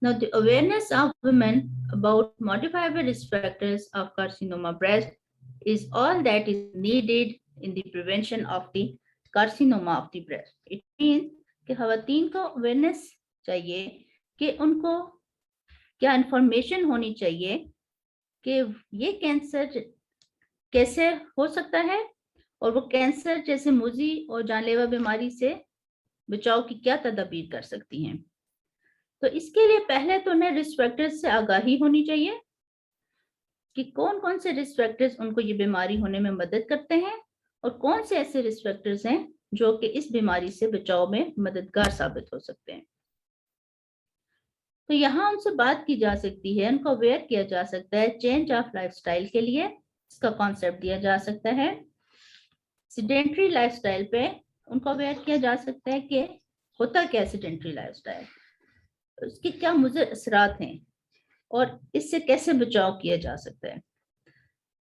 Now, the awareness of women about modifiable risk factors of carcinoma breast is all that is needed in the prevention of the carcinoma of the breast. It means कि खवातीन को awareness चाहिए कि उनको क्या information होनी चाहिए कि ये कैंसर कैसे हो सकता है और वो कैंसर जैसे मुजी और जानलेवा बीमारी से बचाव की क्या तदबीर कर सकती हैं। तो इसके लिए पहले तो उन्हें रिस्क फैक्टर्स से आगाही होनी चाहिए कि कौन कौन से रिस्क फैक्टर्स उनको ये बीमारी होने में मदद करते हैं और कौन से ऐसे रिस्क फैक्टर्स हैं जो कि इस बीमारी से बचाव में मददगार साबित हो सकते हैं। तो यहाँ उनसे बात की जा सकती है, उनको अवेयर किया जा सकता है चेंज ऑफ लाइफस्टाइल के लिए, इसका कॉन्सेप्ट दिया जा सकता है। सेडेंटरी लाइफस्टाइल पे उनको अवेयर किया जा सकता है कि होता क्या सेडेंटरी लाइफस्टाइल, उसके क्या मुज़र असरात हैं और इससे कैसे बचाव किया जा सकता है।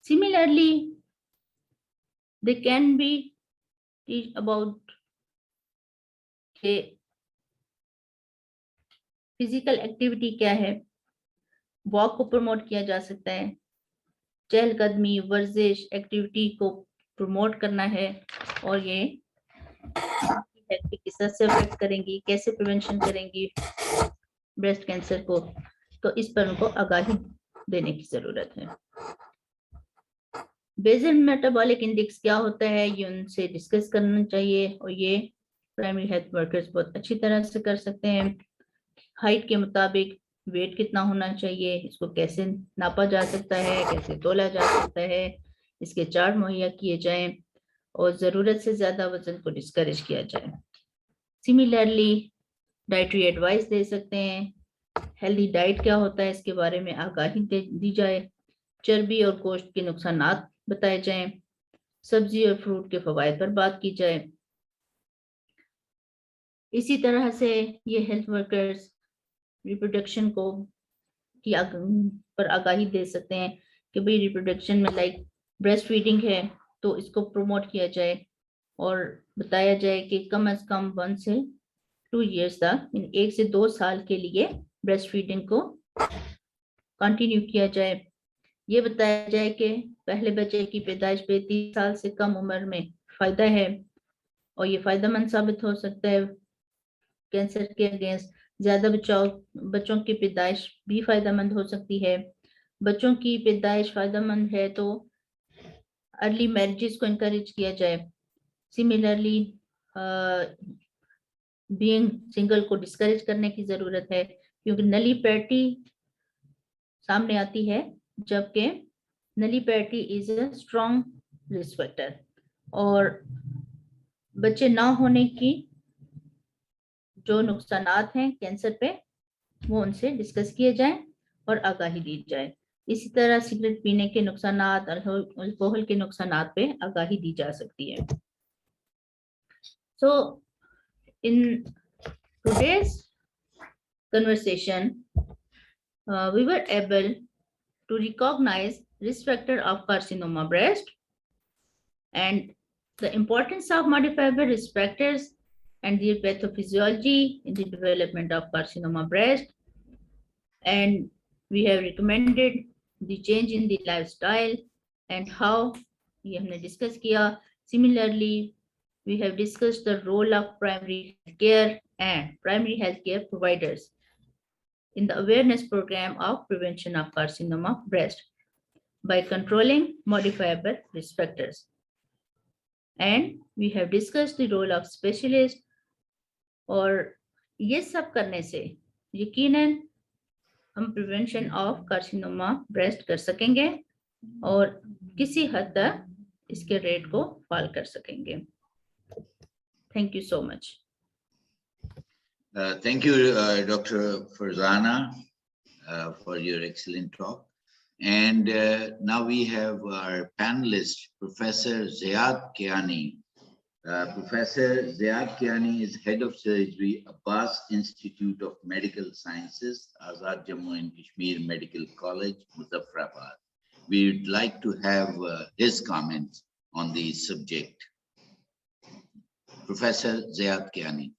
Similarly they can be teach about physical activity क्या है, वॉक को प्रमोट किया जा सकता है, चहलकदमी वर्जिश एक्टिविटी को प्रमोट करना है और ये हेल्थ पे किस तरह से अफेक्ट करेंगी, कैसे प्रिवेंशन करेंगी ब्रेस्ट कैंसर को, तो इस पर उनको आगाही देने की जरूरत है। बेसल मेटाबॉलिक इंडेक्स क्या होता है ये उनसे डिस्कस करना चाहिए और ये प्राइमरी हेल्थ वर्कर्स बहुत अच्छी तरह से कर सकते हैं। हाइट के मुताबिक वेट कितना होना चाहिए, इसको कैसे नापा जा सकता है, कैसे तोला जा सकता है, इसके चार्ट मुहैया किए जाएं और ज़रूरत से ज़्यादा वजन को डिस्करेज किया जाए। सिमिलरली डाइटरी एडवाइस दे सकते हैं, हेल्दी डाइट क्या होता है इसके बारे में आगाही दी जाए, चर्बी और गोश्त के नुकसानात बताए जाएं, सब्जी और फ्रूट के फवायद पर बात की जाए। इसी तरह से ये हेल्थ वर्कर्स रिप्रोडक्शन को पर आगाही दे सकते हैं कि भाई रिप्रोडक्शन में लाइक ब्रेस्ट फीडिंग है तो इसको प्रमोट किया जाए और बताया जाए कि कम से कम 1 से 2 इयर्स तक 1 से 2 साल के लिए ब्रेस्ट फीडिंग को कंटिन्यू किया जाए। ये बताया जाए कि पहले बच्चे की पैदाइश पे 30 साल से कम उम्र में फायदा है और ये फायदेमंद साबित हो सकता है कैंसर के अगेंस्ट। ज्यादा बच्चों की पैदाइश भी फायदेमंद हो सकती है। बच्चों की पैदाइश फायदेमंद है तो अर्ली मैरिजेस को इनकरेज किया जाए। सिमिलरली बीइंग सिंगल को डिस्करेज करने की जरूरत है क्योंकि नली पैटी सामने आती है जबकि नली पैटी is a strong risk factor और बच्चे ना होने की जो नुकसानात हैं कैंसर पे वो उनसे डिस्कस किए जाएं और आगाही दी जाए। इसी तरह सिगरेट पीने के नुकसानात, अल्कोहल के नुकसानात पे आगाही दी जा सकती है। So in today's conversation, we were able to recognize risk factor of carcinoma breast and the importance of modifiable risk factors and their pathophysiology in the development of carcinoma breast. And we have recommended the change in the lifestyle and how we have discussed here. Similarly, we have discussed the role of primary care and primary healthcare providers in the awareness program of prevention of carcinoma breast by controlling modifiable risk factors. And we have discussed the role of specialists और ये सब करने से यकीनन हम prevention of carcinoma breast कर सकेंगे और किसी हद तक इसके रेट को फॉल कर सकेंगे। Thank you so much. Thank you, Dr. Farzana, for your excellent talk. And now we have our panelist, Professor Ziad Kiani. Professor Ziad Kiani is Head of Surgery, Abbas Institute of Medical Sciences, Azad Jammu and Kashmir Medical College, Muzaffarabad. We would like to have his comments on the subject. Professor Ziad Kiani.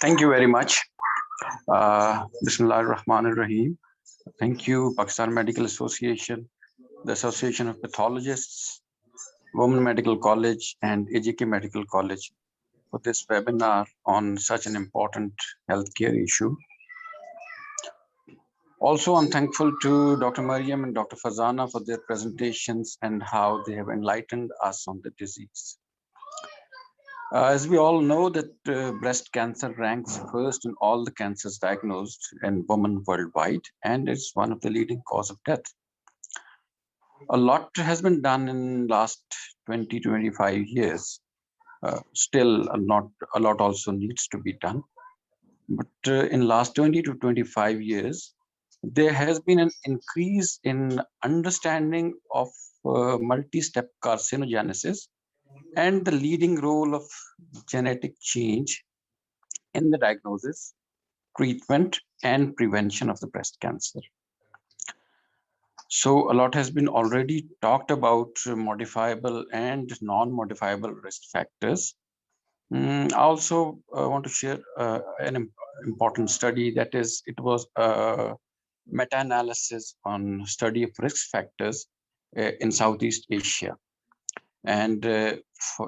Thank you very much. Bismillah ar-Rahman ar-Rahim. Thank you, Pakistan Medical Association, the Association of Pathologists, Women Medical College, and AJK Medical College for this webinar on such an important healthcare issue. Also, I'm thankful to Dr. Mariam and Dr. Fazana for their presentations and how they have enlightened us on the disease. As we all know that breast cancer ranks first in all the cancers diagnosed in women worldwide, and it's one of the leading cause of death. A lot has been done in last 20 to 25 years. Still, a lot also needs to be done. But in last 20 to 25 years, there has been an increase in understanding of multi-step carcinogenesis and the leading role of genetic change in the diagnosis, treatment, and prevention of the breast cancer. So a lot has been already talked about modifiable and non-modifiable risk factors. I also want to share an important study, that is, it was a meta-analysis on study of risk factors in Southeast Asia. And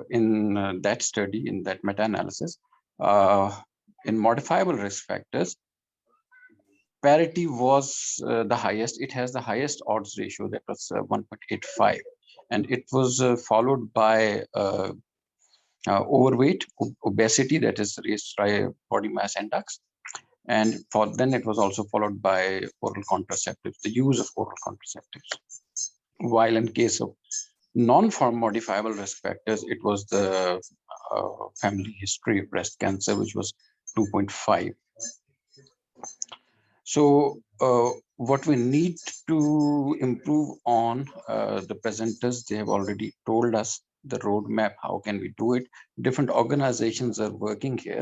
in that study, in that meta-analysis, in modifiable risk factors, parity was the highest. It has the highest odds ratio, that was 1.85. And it was followed by overweight, obesity, that is raised by body mass index. And then it was also followed by oral contraceptives, the use of oral contraceptives. While in case of non-modifiable risk factors, it was the family history of breast cancer, which was 2.5. So what we need to improve on, the presenters, they have already told us the roadmap, how can we do it? Different organizations are working here.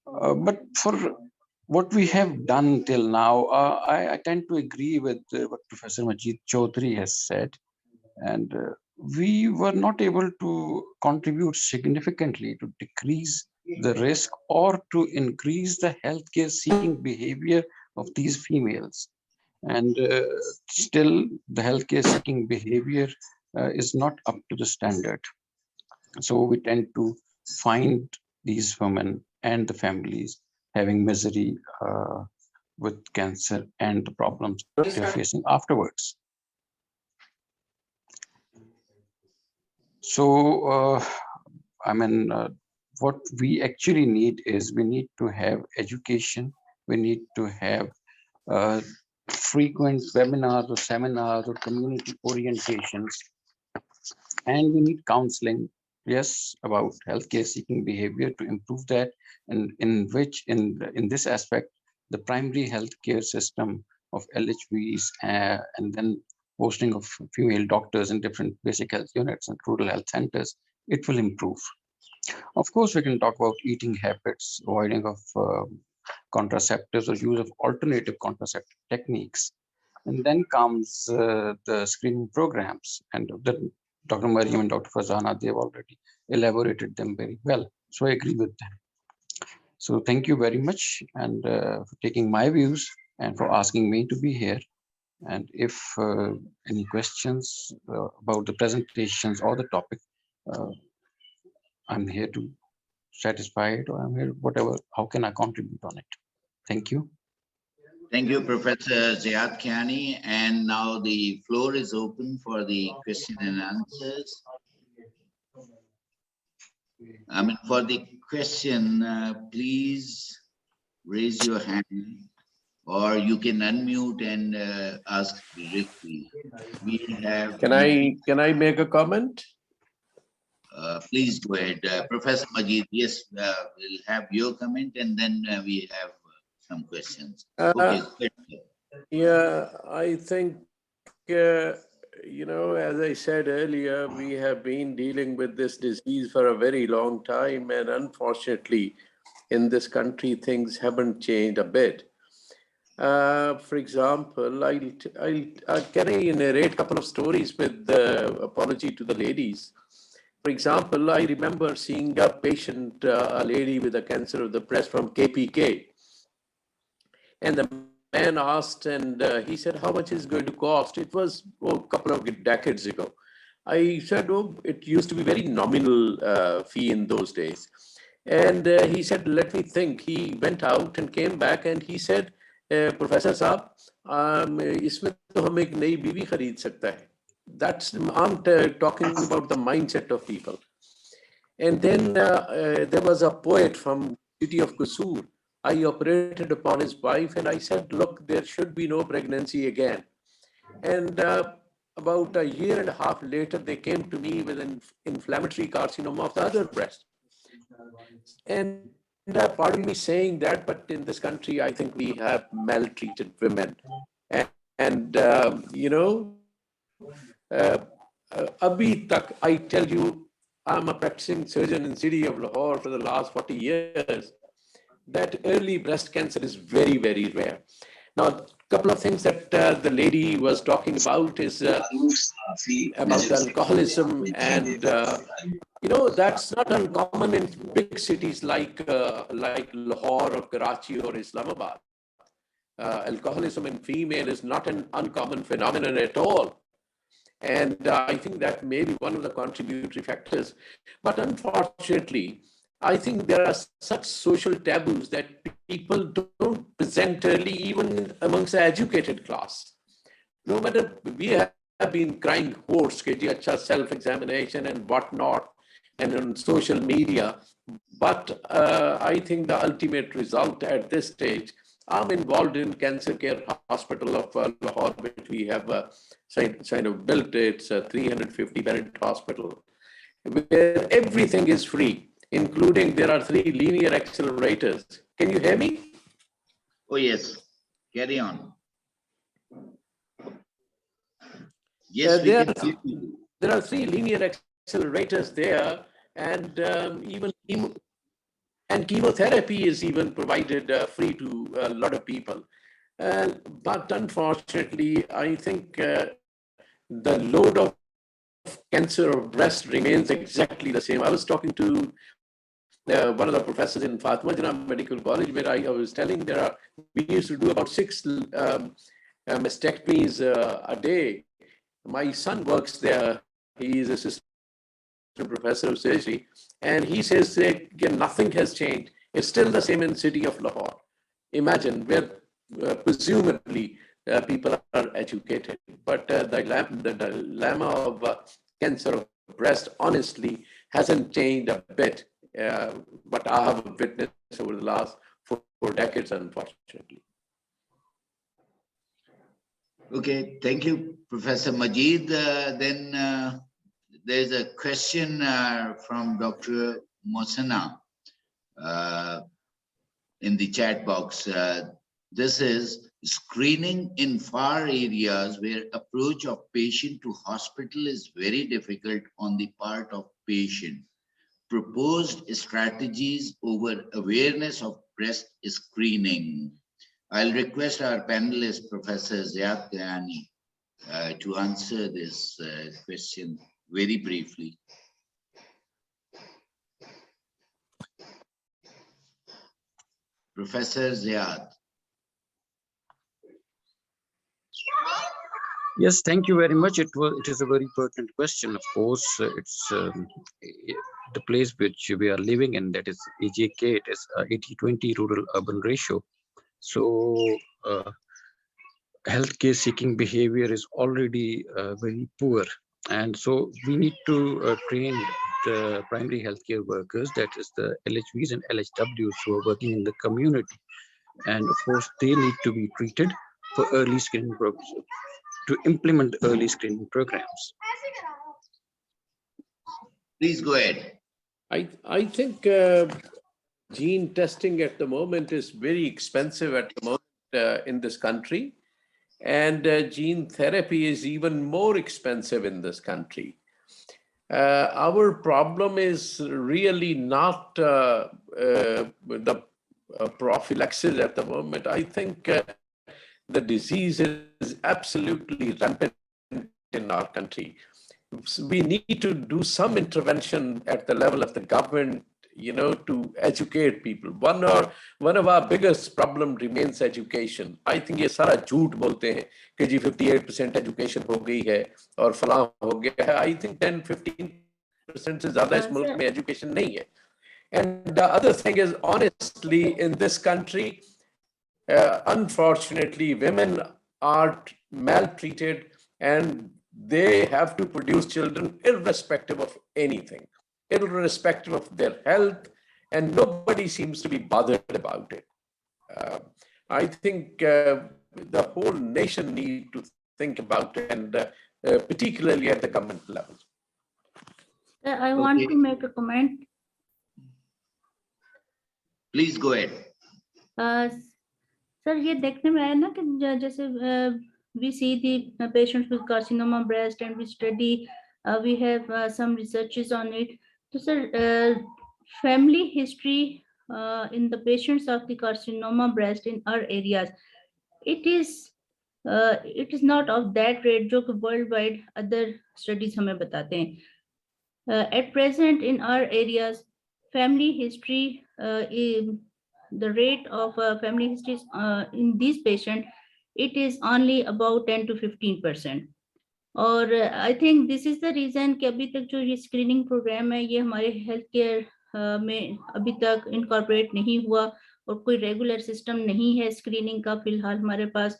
But for what we have done till now, I tend to agree with what Professor Majid Chaudhary has said. And we were not able to contribute significantly to decrease the risk or to increase the healthcare seeking behavior of these females. And still the healthcare seeking behavior is not up to the standard. So we tend to find these women and the families having misery with cancer and the problems they're facing afterwards. So, what we actually need is, we need to have education, we need to have frequent webinars or seminars or community orientations, and we need counseling, yes, about healthcare seeking behavior to improve that, and in this aspect, the primary healthcare system of LHVs and then posting of female doctors in different basic health units and rural health centers, it will improve. Of course, we can talk about eating habits, avoiding of contraceptives or use of alternative contraceptive techniques. And then comes the screening programs. And Dr. Mariam and Dr. Fazana, they've already elaborated them very well. So I agree with them. So thank you very much, and for taking my views and for asking me to be here. And if any questions about the presentations or the topic, I'm here to satisfy it, or I'm here, whatever, how can I contribute on it? Thank you. Thank you, Professor Ziad Kiani. And now the floor is open for the question and answers. For the question, please raise your hand, or you can unmute and ask directly. We have. Can I make a comment? Please go ahead, Professor Majid. Yes, we'll have your comment, and then we have some questions. Okay. Yeah, I think, as I said earlier, we have been dealing with this disease for a very long time, and unfortunately, in this country, things haven't changed a bit. For example, can I narrate a couple of stories with apology to the ladies? For example, I remember seeing a patient, a lady with a cancer of the breast from KPK. And the man asked, and he said, how much is it going to cost? It was a couple of decades ago. I said, oh, it used to be very nominal fee in those days. And he said, let me think. He went out and came back and he said, Professor Saab, इसमें तो हम एक नई बीवी खरीद सकता है. That's, I'm talking about the mindset of people. And then there was a poet from city of Kusur. I operated upon his wife and I said, look, there should be no pregnancy again. And about a year and a half later, they came to me with an inflammatory carcinoma of the other breast. And pardon me saying that, but in this country, I think we have maltreated women. And you know, abhi tak, I tell you, I'm a practicing surgeon in the city of Lahore for the last 40 years, that early breast cancer is very, very rare. Now, a couple of things that the lady was talking about is about alcoholism, and you know, that's not uncommon in big cities like Lahore or Karachi or Islamabad. Alcoholism in female is not an uncommon phenomenon at all. And I think that may be one of the contributory factors. But unfortunately, I think there are such social taboos that people don't present early, even amongst the educated class. No matter, we have been crying hoarse, self-examination and whatnot, and on social media. But I think the ultimate result at this stage, I'm involved in Cancer Care Hospital of Lahore, which we have kind of built. It's a 350-bedded hospital where everything is free, including there are 3 linear accelerators. Can you hear me? Oh, yes. Carry on. Yes, we can hear you. There are 3 linear accelerators there, and chemotherapy is even provided free to a lot of people. But unfortunately, I think the load of cancer of breast remains exactly the same. I was talking to one of the professors in Fatima Jinnah Medical College, where I was telling we used to do about 6 mastectomies a day. My son works there. He is assistant professor of surgery, and he says that nothing has changed. It's still the same in the city of Lahore. Imagine, where presumably people are educated, but the dilemma of cancer of breast honestly hasn't changed a bit. But I have witnessed over the last 4 decades, unfortunately. Okay, thank you, Professor Majid. Then there's a question from Dr. Mohsena in the chat box. This is screening in far areas where approach of patient to hospital is very difficult on the part of patient. Proposed strategies over awareness of breast screening. I'll request our panelist, Professor Ziad Kayani, to answer this question very briefly. Professor Ziad. Yes, thank you very much. It is a very pertinent question. Of course, it's the place which we are living in, that is EJK. It is 80-20 rural-urban ratio. So healthcare seeking behavior is already very poor. And so we need to train the primary healthcare workers, that is the LHVs and LHWs who are working in the community. And of course, they need to be treated for early screening programs, to implement early screening programs. Please go ahead. I think gene testing at the moment is very expensive at the moment in this country. And gene therapy is even more expensive in this country. Our problem is really not the prophylaxis at the moment. I think the disease is absolutely rampant in our country. We need to do some intervention at the level of the government to educate people. One of our biggest problem remains education. I think ये सारा झूठ बोलते हैं कि जी 58% education हो गई है और फलां हो गया है. I think 10-15% से ज़्यादा इस मुल्क में education नहीं है. And the other thing is, honestly, in this country, unfortunately, women are maltreated and they have to produce children irrespective of anything, irrespective of their health, and nobody seems to be bothered about it. I think the whole nation needs to think about it, and particularly at the government level. I want to make a comment. Please go ahead. Sir, ये देखने में आया ना कि जैसे we see the patients with carcinoma breast and we study, we have some researches on it. So sir, family history in the patients of the carcinoma breast in our areas, it is not of that rate जो कि worldwide other studies हमें बताते हैं. At present in our areas, family history, the rate of family histories in these patients, it is only about 10 to 15%. और I think this is the reason कि अभी तक जो ये screening program है ये हमारे health care में अभी तक incorporate नहीं हुआ और कोई regular system नहीं है screening का फिलहाल हमारे पास.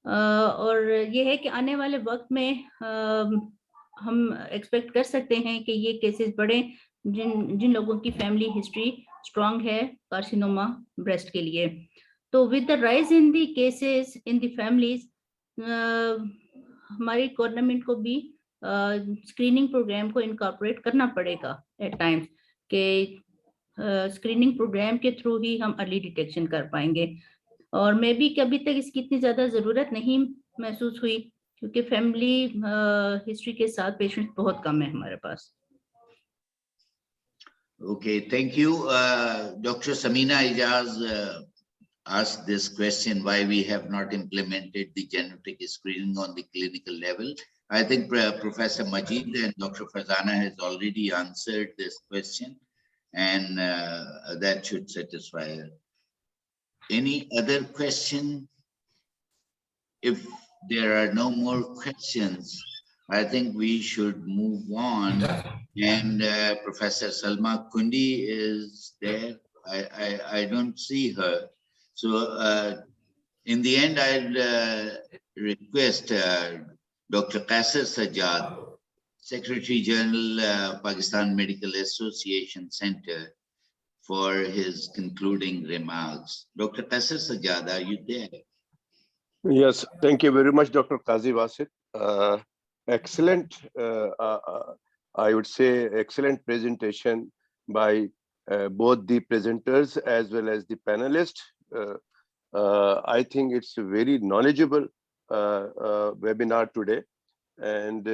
और ये है कि आने वाले वक्त में हम expect कर सकते हैं कि ये cases बढ़े जिन लोगों की family history strong है carcinoma breast के लिए. तो with the rise in the cases in the families, हमारी गवर्नमेंट को भी स्क्रीनिंग प्रोग्राम को इनकॉर्पोरेट करना पड़ेगा एट टाइम्स कि स्क्रीनिंग प्रोग्राम के थ्रू ही हम अर्ली डिटेक्शन कर पाएंगे. और मे बी कि अभी तक इसकी इतनी ज्यादा जरूरत नहीं महसूस हुई क्योंकि फैमिली हिस्ट्री के साथ पेशेंट्स बहुत कम है हमारे पास. Okay, thank you. Dr. Samina Ijaz asked this question, why we have not implemented the genetic screening on the clinical level. I think Professor Majid and Dr. Fazana has already answered this question, and that should satisfy her. Any other question? If there are no more questions, I think we should move on. And Professor Salma Kundi is there. I don't see her. So in the end, I'll request Dr. Qasir Sajjad, Secretary General, Pakistan Medical Association Center, for his concluding remarks. Dr. Qasir Sajjad, are you there? Yes, thank you very much, Dr. Qazi Wasit. Excellent, I would say, excellent presentation by both the presenters as well as the panelists. I think it's a very knowledgeable webinar today, and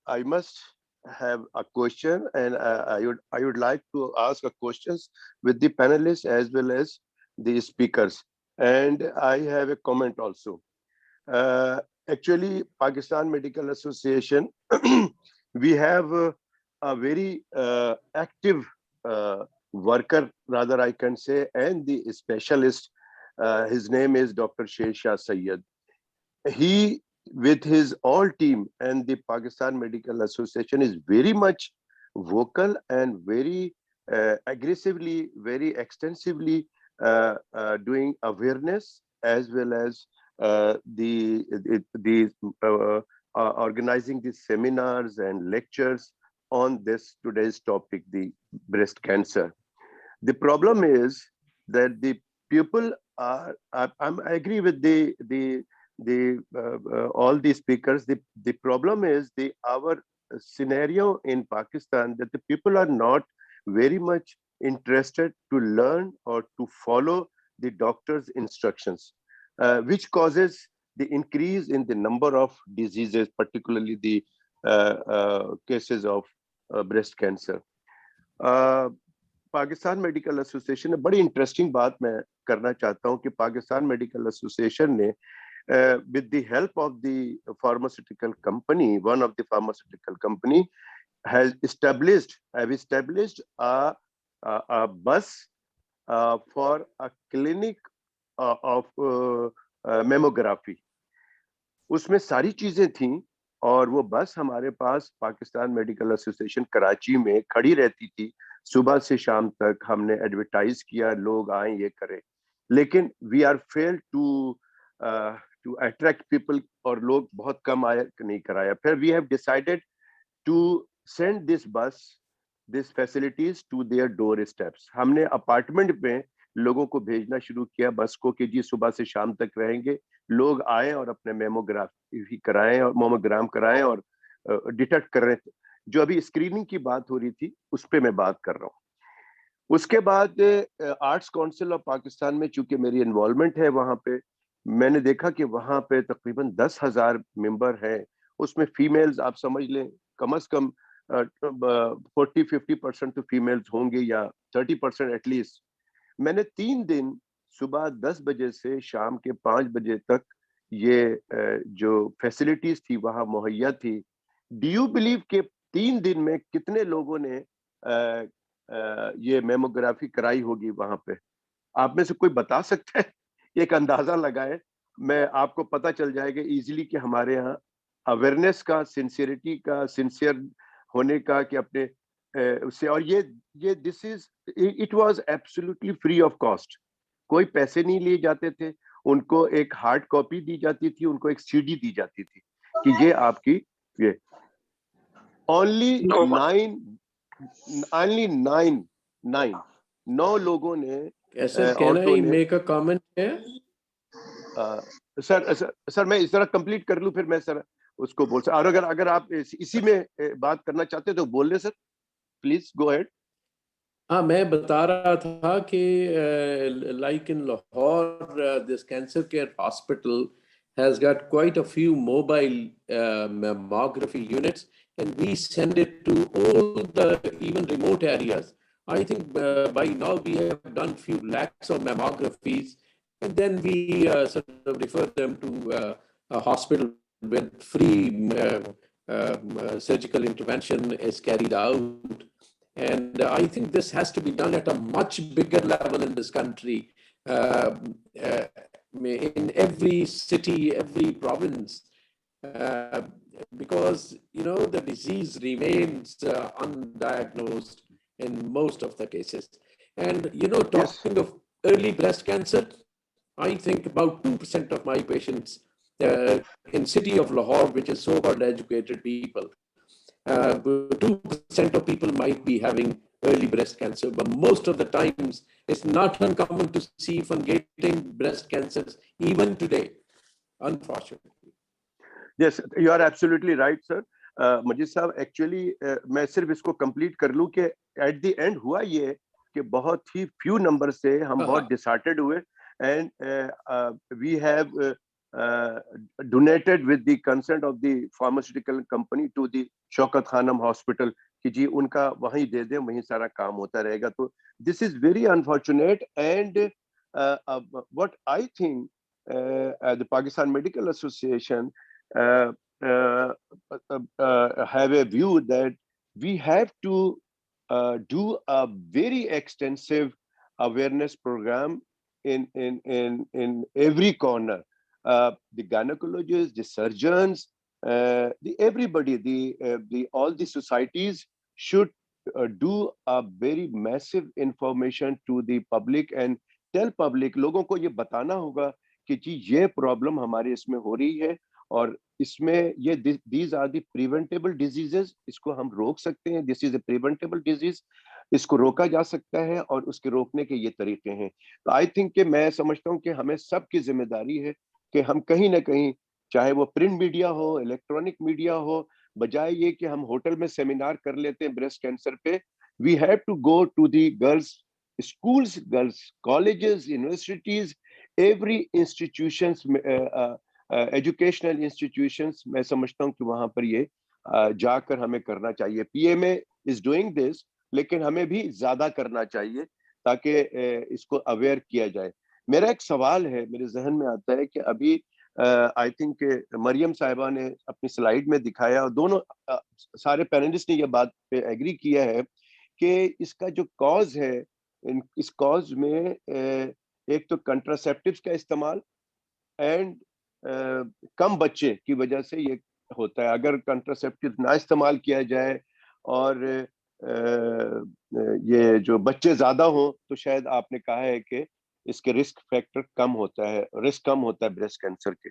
I must have a question, and I would like to ask a questions with the panelists as well as the speakers, and I have a comment also. Actually, Pakistan Medical Association, we have a very active worker, rather I can say, and the specialist. His name is Dr. Sher Shah Sayyed. He, with his all team and the Pakistan Medical Association, is very much vocal and very aggressively, very extensively doing awareness, as well as organizing these seminars and lectures on this today's topic, the breast cancer. The problem is that the people are, I agree with all the speakers. The problem is our scenario in Pakistan, that the people are not very much interested to learn or to follow the doctor's instructions, which causes the increase in the number of diseases, particularly the cases of breast cancer. Pakistan medical association ने बड़ी interesting बात मैं करना चाहता हूं कि Pakistan medical association ने with the help of the pharmaceutical company, one of the pharmaceutical company have established a a bus for a clinic of mammography. उसमें सारी चीजें थी और वो बस हमारे पास पाकिस्तान मेडिकल एसोसिएशन कराची में खड़ी रहती थी। सुबह से शाम तक हमने एडवर्टाइज किया, लोग आए ये करें, लेकिन we are fail to attract people, और लोग बहुत कम आए, नहीं कराया। फिर we have decided to send this bus, this facilities to their door steps. हमने अपार्टमेंट में लोगों को भेजना शुरू किया बस को कि जी सुबह से शाम तक रहेंगे, लोग आए और अपने मेमोग्राफी कराएं और मोमोग्राम कराएं और डिटेक्ट कर रहे थे। जो अभी स्क्रीनिंग की बात हो रही थी उस पे मैं बात कर रहा हूँ। उसके बाद आर्ट्स काउंसिल ऑफ पाकिस्तान में चूंकि मेरी इन्वॉल्वमेंट है वहां पे, मैंने देखा कि वहां पे तकरीबन 10,000 मेंबर हैं। उसमें फीमेल्स आप समझ लें कम से कम 40-50% तो फीमेल्स होंगे या 30% एटलीस्ट। मैंने 3 दिन सुबह 10 बजे से शाम के 5 बजे तक ये जो फैसिलिटीज थी वहां मुहैया थी। डू यू बिलीव कि 3 दिन में कितने लोगों ने ये मेमोग्राफी कराई होगी वहां पे? आप में से कोई बता सकता है? एक अंदाजा लगाए, मैं आपको पता चल जाएगा इजीली कि हमारे यहाँ अवेयरनेस का, सिंसियरिटी का, सिंसियर होने का, कि अपने उससे। और ये this is, it was absolutely free of cost. कोई पैसे नहीं लिए जाते थे, उनको एक हार्ड कॉपी दी जाती थी, उनको एक सीडी दी जाती थी कि ये आपकी, ये ओनली 9 लोगों ने Sir, can औरतों I ने make a comment here? Sir मैं इस तरह कंप्लीट कर लूं फिर मैं सर उसको बोल सकता। और अगर आप इसी में बात करना चाहते तो बोल ले सर, प्लीज गो अहेड। हाँ, मैं बता रहा था कि like in Lahore, this cancer care hospital has got quite a few mobile mammography units, and we send it to all the even remote areas. I think by now we have done few lakhs of mammographies, and then we sort of refer them to a hospital with free surgical intervention is carried out. And I think this has to be done at a much bigger level in this country, in every city, every province, because the disease remains undiagnosed in most of the cases. And talking of early breast cancer, I think about 2% of my patients in city of Lahore, which is so-called educated people, 2% of people might be having early breast cancer, but most of the times it's not uncommon to see fungating breast cancers even today, unfortunately. Yes, you are absolutely right, sir. मजीद साहब, actually मैं सिर्फ इसको complete कर लूं कि at the end हुआ ये कि बहुत ही फ्यू नंबर से हम बहुत डिसहार्टेड हुए, and we have donated with the consent of the pharmaceutical company to the Shaukat Khanum hospital कि जी उनका वहीं दे दें, वहीं सारा काम होता रहेगा। तो this is very unfortunate, and what I think the Pakistan medical association have a view that we have to do a very extensive awareness program in every corner. The gynecologists, the surgeons, everybody, all the societies should do a very massive information to the public and tell public, लोगों को ये बताना होगा कि जी ये problem हमारे इसमें हो रही है और इसमें ये these are the preventable diseases, इसको हम रोक सकते हैं, this is a preventable disease, इसको रोका जा सकता है और उसके रोकने के ये तरीके हैं। तो आई थिंक कि मैं समझता हूँ कि हमें सबकी जिम्मेदारी है कि हम कहीं ना कहीं, चाहे वो प्रिंट मीडिया हो, इलेक्ट्रॉनिक मीडिया हो, बजाय ये कि हम होटल में सेमिनार कर लेते हैं ब्रेस्ट कैंसर पे, we have to go to the girls schools, girls colleges, universities, every institutions, educational institutions, मैं समझता हूँ कि वहां पर ये जाकर हमें करना चाहिए। पीएमए इज डूइंग दिस, लेकिन हमें भी ज्यादा करना चाहिए ताकि इसको अवेयर किया जाए। मेरा एक सवाल है, मेरे जहन में आता है कि अभी आई थिंक मरियम साहिबा ने अपनी स्लाइड में दिखाया और दोनों सारे पैनलिस्ट ने ये बात पे एग्री किया है कि इसका जो कॉज है, इस कॉज में एक तो कंट्रासेप्टिव्स का इस्तेमाल एंड कम बच्चे की वजह से ये होता है। अगर कंट्रासेप्टिव ना इस्तेमाल किया जाए और ये जो बच्चे ज्यादा हो तो शायद आपने कहा है कि इसके रिस्क फैक्टर कम होता है, रिस्क कम होता है ब्रेस्ट कैंसर के।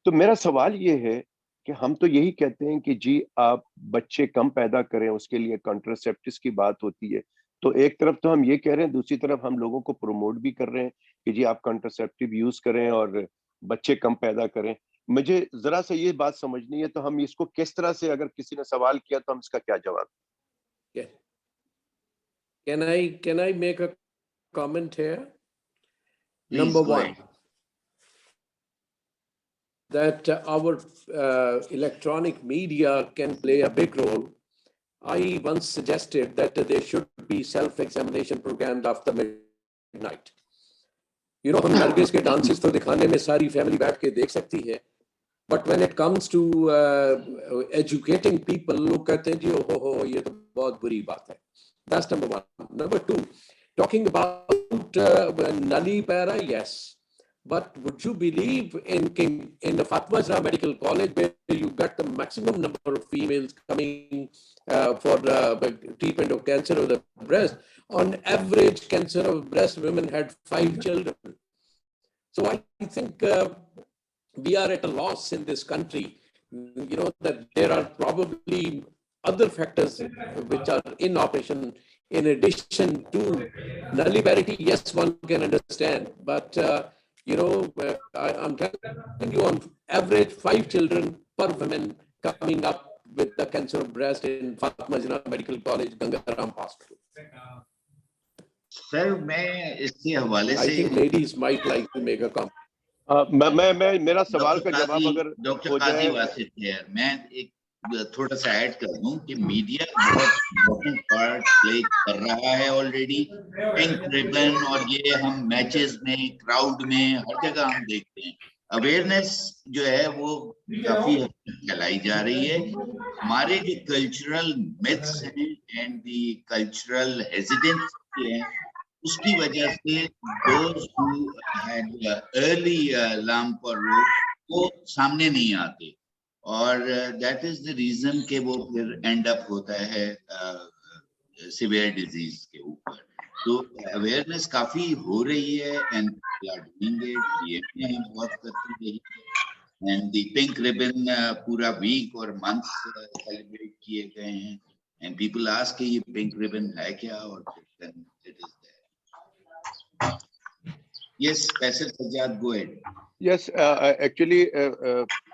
तो मेरा सवाल ये है कि हम तो यही कहते हैं कि जी आप बच्चे कम पैदा करें, उसके लिए कॉन्ट्रासेप्टिव्स की बात होती है। तो एक तरफ तो हम ये कह रहे हैं, दूसरी तरफ हम लोगों को प्रमोट भी कर रहे हैं कि जी आप कॉन्ट्रासेप्टिव यूज करें और बच्चे कम पैदा करें। मुझे जरा सा ये बात समझनी है, तो हम इसको किस तरह से, अगर किसी ने सवाल किया तो हम इसका क्या जवाब? Yeah. Can I make a comment here? Please Number go one, ahead. that our electronic media can play a big role. I once suggested that there should be self-examination programs after midnight. You know, हम नरगिस के dances तो दिखाने में सारी family बैठ के देख सकती है. But when it comes to educating people, लोग कहते हैं जी हो ये तो बहुत बुरी बात है. That's number one. Number two, talking about Nali Para, yes. But would you believe in the Fatma Jannah Medical College, where you got the maximum number of females coming for treatment of cancer of the breast? On average, cancer of breast, women had 5 children. So I think we are at a loss in this country. You know that there are probably other factors which are in operation in addition to nulliparity. Yes, one can understand, but I'm telling you, on average, 5 children per woman coming up with the cancer of breast in Fatma Jinnah Medical College, Gangaram Hospital. Sir मैं इसके हवाले I से think ladies might like to make a comment. मैं मेरा सवाल का जवाब अगर डॉक्टर हो काजी जाए। वासिफ है, मैं एक थोड़ा सा ऐड कर दूं कि मीडिया बहुत इम्पोर्टेंट पार्ट प्ले कर रहा है ऑलरेडी। पिंक रिबन और ये हम मैचेस में, क्राउड में, हर जगह हम देखते हैं। अवेयरनेस जो है वो काफी हद तक फैलाई जा रही है। हमारे जो कल्चरल मिथ्स हैं एंड द कल्चरल हेजिटेंसी है, उसकी वजह से those who had early lump or वो सामने नहीं आते, और that is the reason कि वो फिर end up होता है severe disease के ऊपर। तो awareness काफी हो रही है and we are doing it, ये हम बहुत करती रही है, and the pink ribbon पूरा week और month celebrate किए गए हैं, and people ask कि ये pink ribbon है क्या, और then it is there. Yes, Faisal Sajjad, go ahead. Yes actually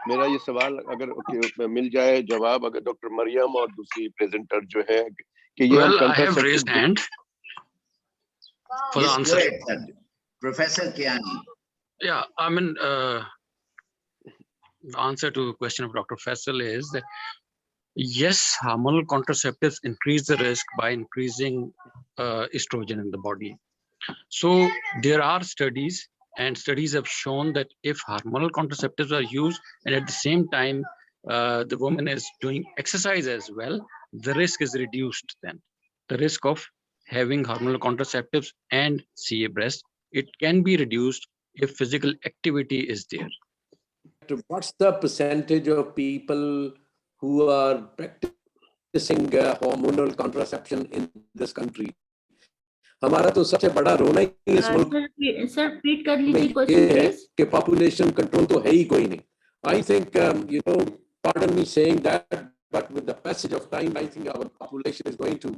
मेरा ये सवाल अगर मिल जाए जवाब, अगर डॉक्टर मरियम और दूसरी प्रेजेंटर जो है कि ये Well, I have raised hand for the Yes, go answer. ahead, sir. Professor Kiani. Yeah, I mean, the answer to the question of Dr. Faisal is that yes, hormonal contraceptives increase the risk by increasing estrogen in the body. So there are studies, and studies have shown that if hormonal contraceptives are used and at the same time the woman is doing exercise as well, the risk is reduced then. The risk of having hormonal contraceptives and CA breast, it can be reduced if physical activity is there. What's the percentage of people who are practicing hormonal contraception in this country? हमारा तो सबसे बड़ा रोना ही इस मुल्क sir repeat कर में लीजिए ये क्वेश्चन है प्लीज। कि पॉपुलेशन कंट्रोल तो है ही कोई नहीं. I think pardon me saying that, but with the passage of time, I think our population is going to.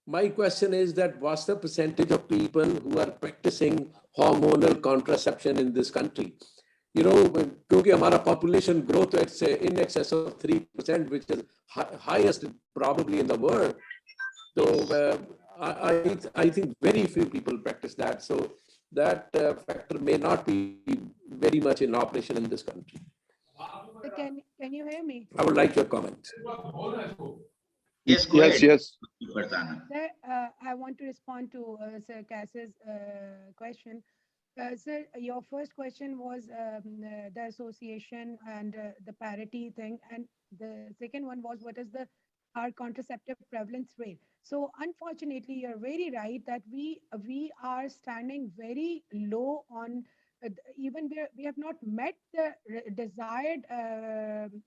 My question is that what's the percentage of people who are practicing hormonal contraception in this country? You know, क्योंकि हमारा population growth it's in excess of 3%, which is highest probably in the world. So I think very few people practice that. So that factor may not be very much in operation in this country. Can you hear me? I would like your comment. Yes, go yes ahead. yes Fartana. Sir, I want to respond to Sir Cass's question. Sir, your first question was the association and the parity thing, and the second one was what is the our contraceptive prevalence rate. So unfortunately, you're very right that we are standing very low on even we have not met the desired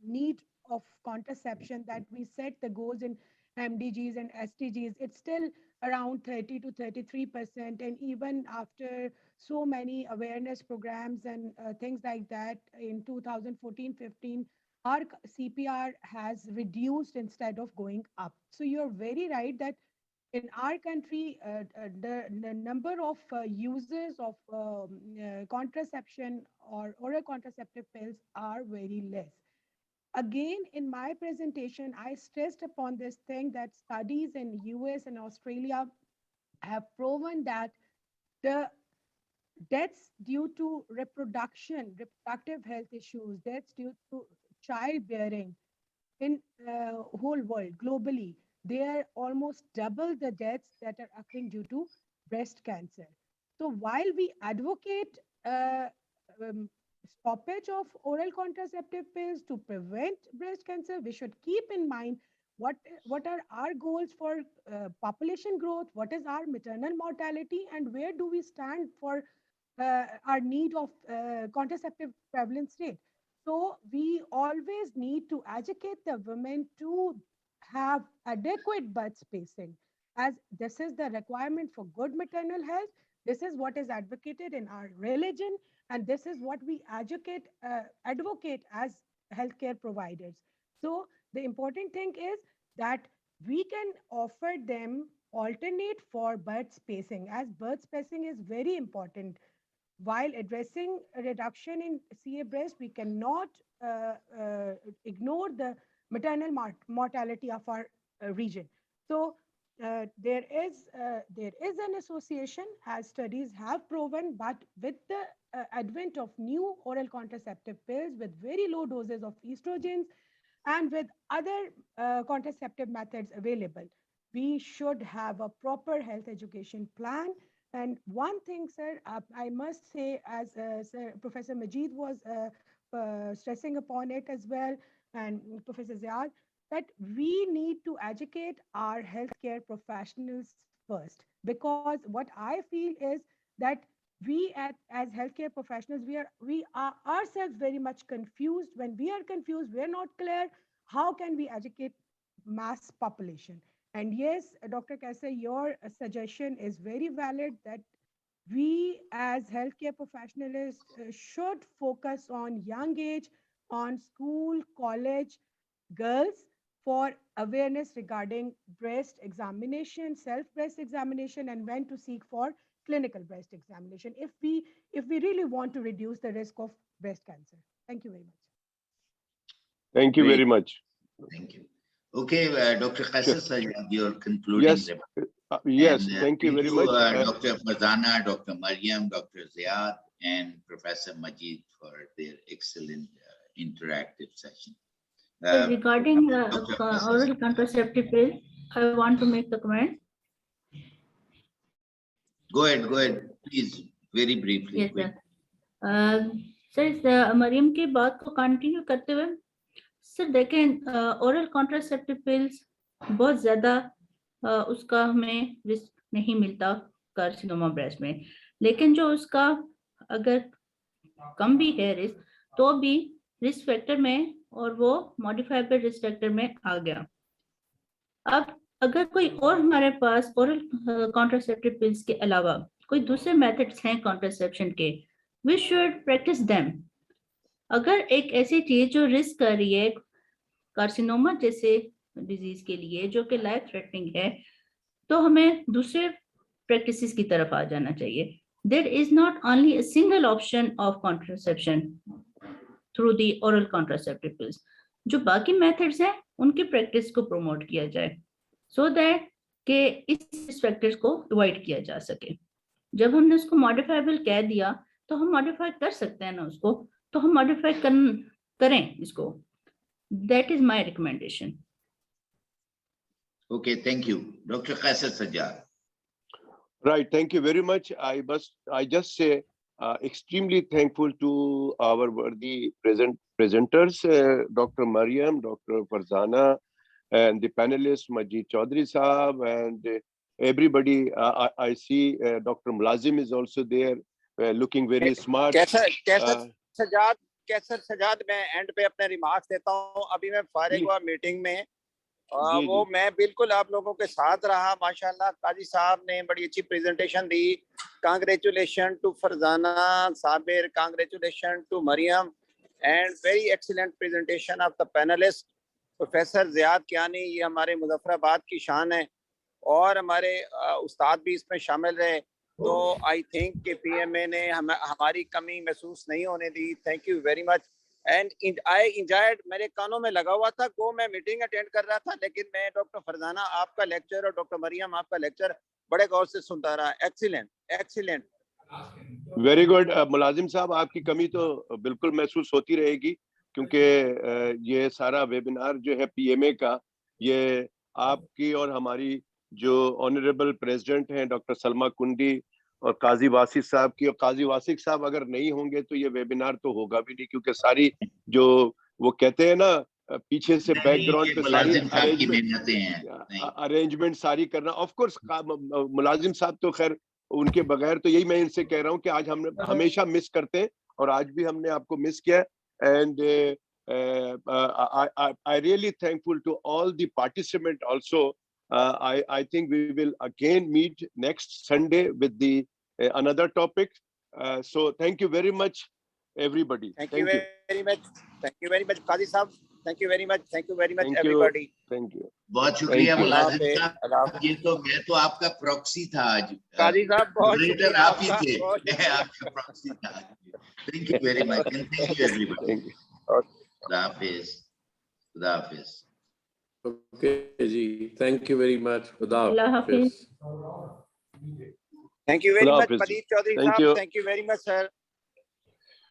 need of contraception that we set the goals in MDGs and SDGs. It's still around 30 to 33%, and even after so many awareness programs and things like that in 2014-15, our CPR has reduced instead of going up. So you're very right that in our country, the number of users of contraception or oral contraceptive pills are very less. Again, in my presentation, I stressed upon this thing that studies in US and Australia have proven that the deaths due to reproductive health issues, deaths due to childbearing in whole world globally, they are almost double the deaths that are occurring due to breast cancer. So while we advocate um, stoppage of oral contraceptive pills to prevent breast cancer, we should keep in mind what are our goals for population growth, what is our maternal mortality, and where do we stand for our need of contraceptive prevalence rate. So we always need to educate the women to have adequate birth spacing, as this is the requirement for good maternal health. This is what is advocated in our religion, and this is what we advocate as healthcare providers. So the important thing is that we can offer them alternate for birth spacing, as birth spacing is very important. While addressing a reduction in CA breast, we cannot ignore the maternal mortality of our region. So there is an association, as studies have proven, but with the advent of new oral contraceptive pills with very low doses of estrogens and with other contraceptive methods available, we should have a proper health education plan. And one thing, sir, I must say, as Sir Professor Majid was stressing upon it as well, and Professor Ziad, that we need to educate our healthcare professionals first. Because what I feel is that as healthcare professionals, we are ourselves very much confused. When we are confused, we're not clear. How can we educate mass population? And yes, Dr. Kaisa, your suggestion is very valid that we as healthcare professionals should focus on young age, on school, college, girls for awareness regarding breast examination, self breast examination, and when to seek for clinical breast examination if we really want to reduce the risk of breast cancer. Thank you very much. Thank you very Great. much. Thank you. Okay, Dr. Qaisar Sajjad, your concluding Yes, remarks. yes, And, thank you very much. Dr. Farzana, Dr. Mariam, Dr. Ziad, and Professor Majid for their excellent interactive session. So regarding the Dr. Qaisar oral contraceptive pill, I want to make a comment. Go ahead, please, very briefly. Yes, quick. sir. Sir Mariam की बात को continue करते हुए sir देखें oral contraceptive pills बहुत ज्यादा उसका हमें रिस्क नहीं मिलता कार्सिनोमा ब्रेस्ट में, लेकिन जो उसका अगर कम भी है रिस्क तो भी रिस्क फैक्टर में और वो मॉडिफाइबल रिस्क फैक्टर में आ गया। अब अगर कोई और हमारे पास ओरल कॉन्ट्रासेप्टिव पिल्स के अलावा कोई दूसरे मेथड्स हैं कॉन्ट्रासेप्शन के, वी शुड प्रैक्टिस देम। अगर एक ऐसी चीज जो रिस्क कर रही है कार्सिनोमा जैसे डिजीज के लिए जो कि लाइफ थ्रेटनिंग है, तो हमें दूसरे प्रैक्टिसेस की तरफ आ जाना चाहिए। There is not only a single option of contraception through the oral contraceptive pills, जो बाकी मेथड्स हैं उनकी प्रैक्टिस को प्रमोट किया जाए सो दैट के इस फैक्टर्स को अवॉइड किया जा सके। जब हमने उसको मॉडिफाइबल कह दिया तो हम मॉडिफाई कर सकते हैं ना उसको, तो हम मॉडिफाई करें इसको। That is my recommendation. Okay, thank you. Dr. Qaisar Sajjad. Right, thank you very much. I just say extremely thankful to our worthy presenters, Dr. Mariam, Dr. Farzana, and the panelists, Majid Chaudhary Saab, and everybody. I see Dr. Mulazim is also there, looking very smart. कैसर सजाद मैं and पे अपने remarks देता हूँ। अभी मैं फारिग हुआ meeting में, वो मैं बिल्कुल आप लोगों के साथ रहा। माशाल्लाह काजी साहब ने बड़ी अच्छी प्रेजेंटेशन दी। Congratulation to Farzana Sabir, congratulation to Mariam, and very excellent presentation of the panelist. Professor Ziyad Kiyani, ये हमारे मुजफ्फराबाद की शान है, और हमारे उस्ताद भी इसमें शामिल रहे। तो आई थिंक कि पीएमए ने हमारी कमी महसूस नहीं होने दी। Thank you very much and I enjoyed. मेरे कानों में लगा हुआ था को मैं मीटिंग अटेंड कर रहा था, लेकिन मैं डॉक्टर फरजाना आपका लेक्चर और डॉक्टर मरियम आपका लेक्चर बड़े गौर से सुनता रहा। Excellent excellent. Very good. मुलाजिम साहब, आपकी कमी तो बिल्कुल महसूस होती रहेगी, क्योंकि ये सारा वेबिनार जो है पीएमए का, ये आपकी और हमारी जो ऑनरेबल प्रेसिडेंट हैं डॉक्टर सलमा कुंडी और काजी वासिक साहब की, और काजी वासिक साहब अगर नहीं होंगे तो ये वेबिनार तो होगा भी नहीं, क्योंकि सारी जो वो कहते हैं ना पीछे से बैकग्राउंड पे सारी अरेंजमेंट सारी करना। ऑफ कोर्स मुलाजिम साहब तो खैर उनके बगैर, तो यही मैं इनसे कह रहा हूँ कि आज हमने हमेशा मिस करते हैं और आज भी हमने आपको मिस किया। And I really thankful to all the participant also. I think we will again meet next Sunday with the another topic. So thank you very much, everybody. Thank you very much. Thank you very much, Qazi Sahab. Thank you very much. Thank you very much, everybody. Thank you. बहुत शुक्रिया मुलाजिम साहब। ये तो मैं तो आपका proxy था आज। काजी साहब बहुत शुक्रिया, आप ही थे, मैं आपका प्रॉक्सी था। Thank you very much and thank you everybody. Thank you. खुदा हाफिज। खुदा हाफिज। Okay, ji. Thank you very much. Khuda Allah Hafiz. Hafiz. Thank you very Khuda much, Hafiz. Majid Chaudhary Thank Sahab. you. Thank you very much, sir.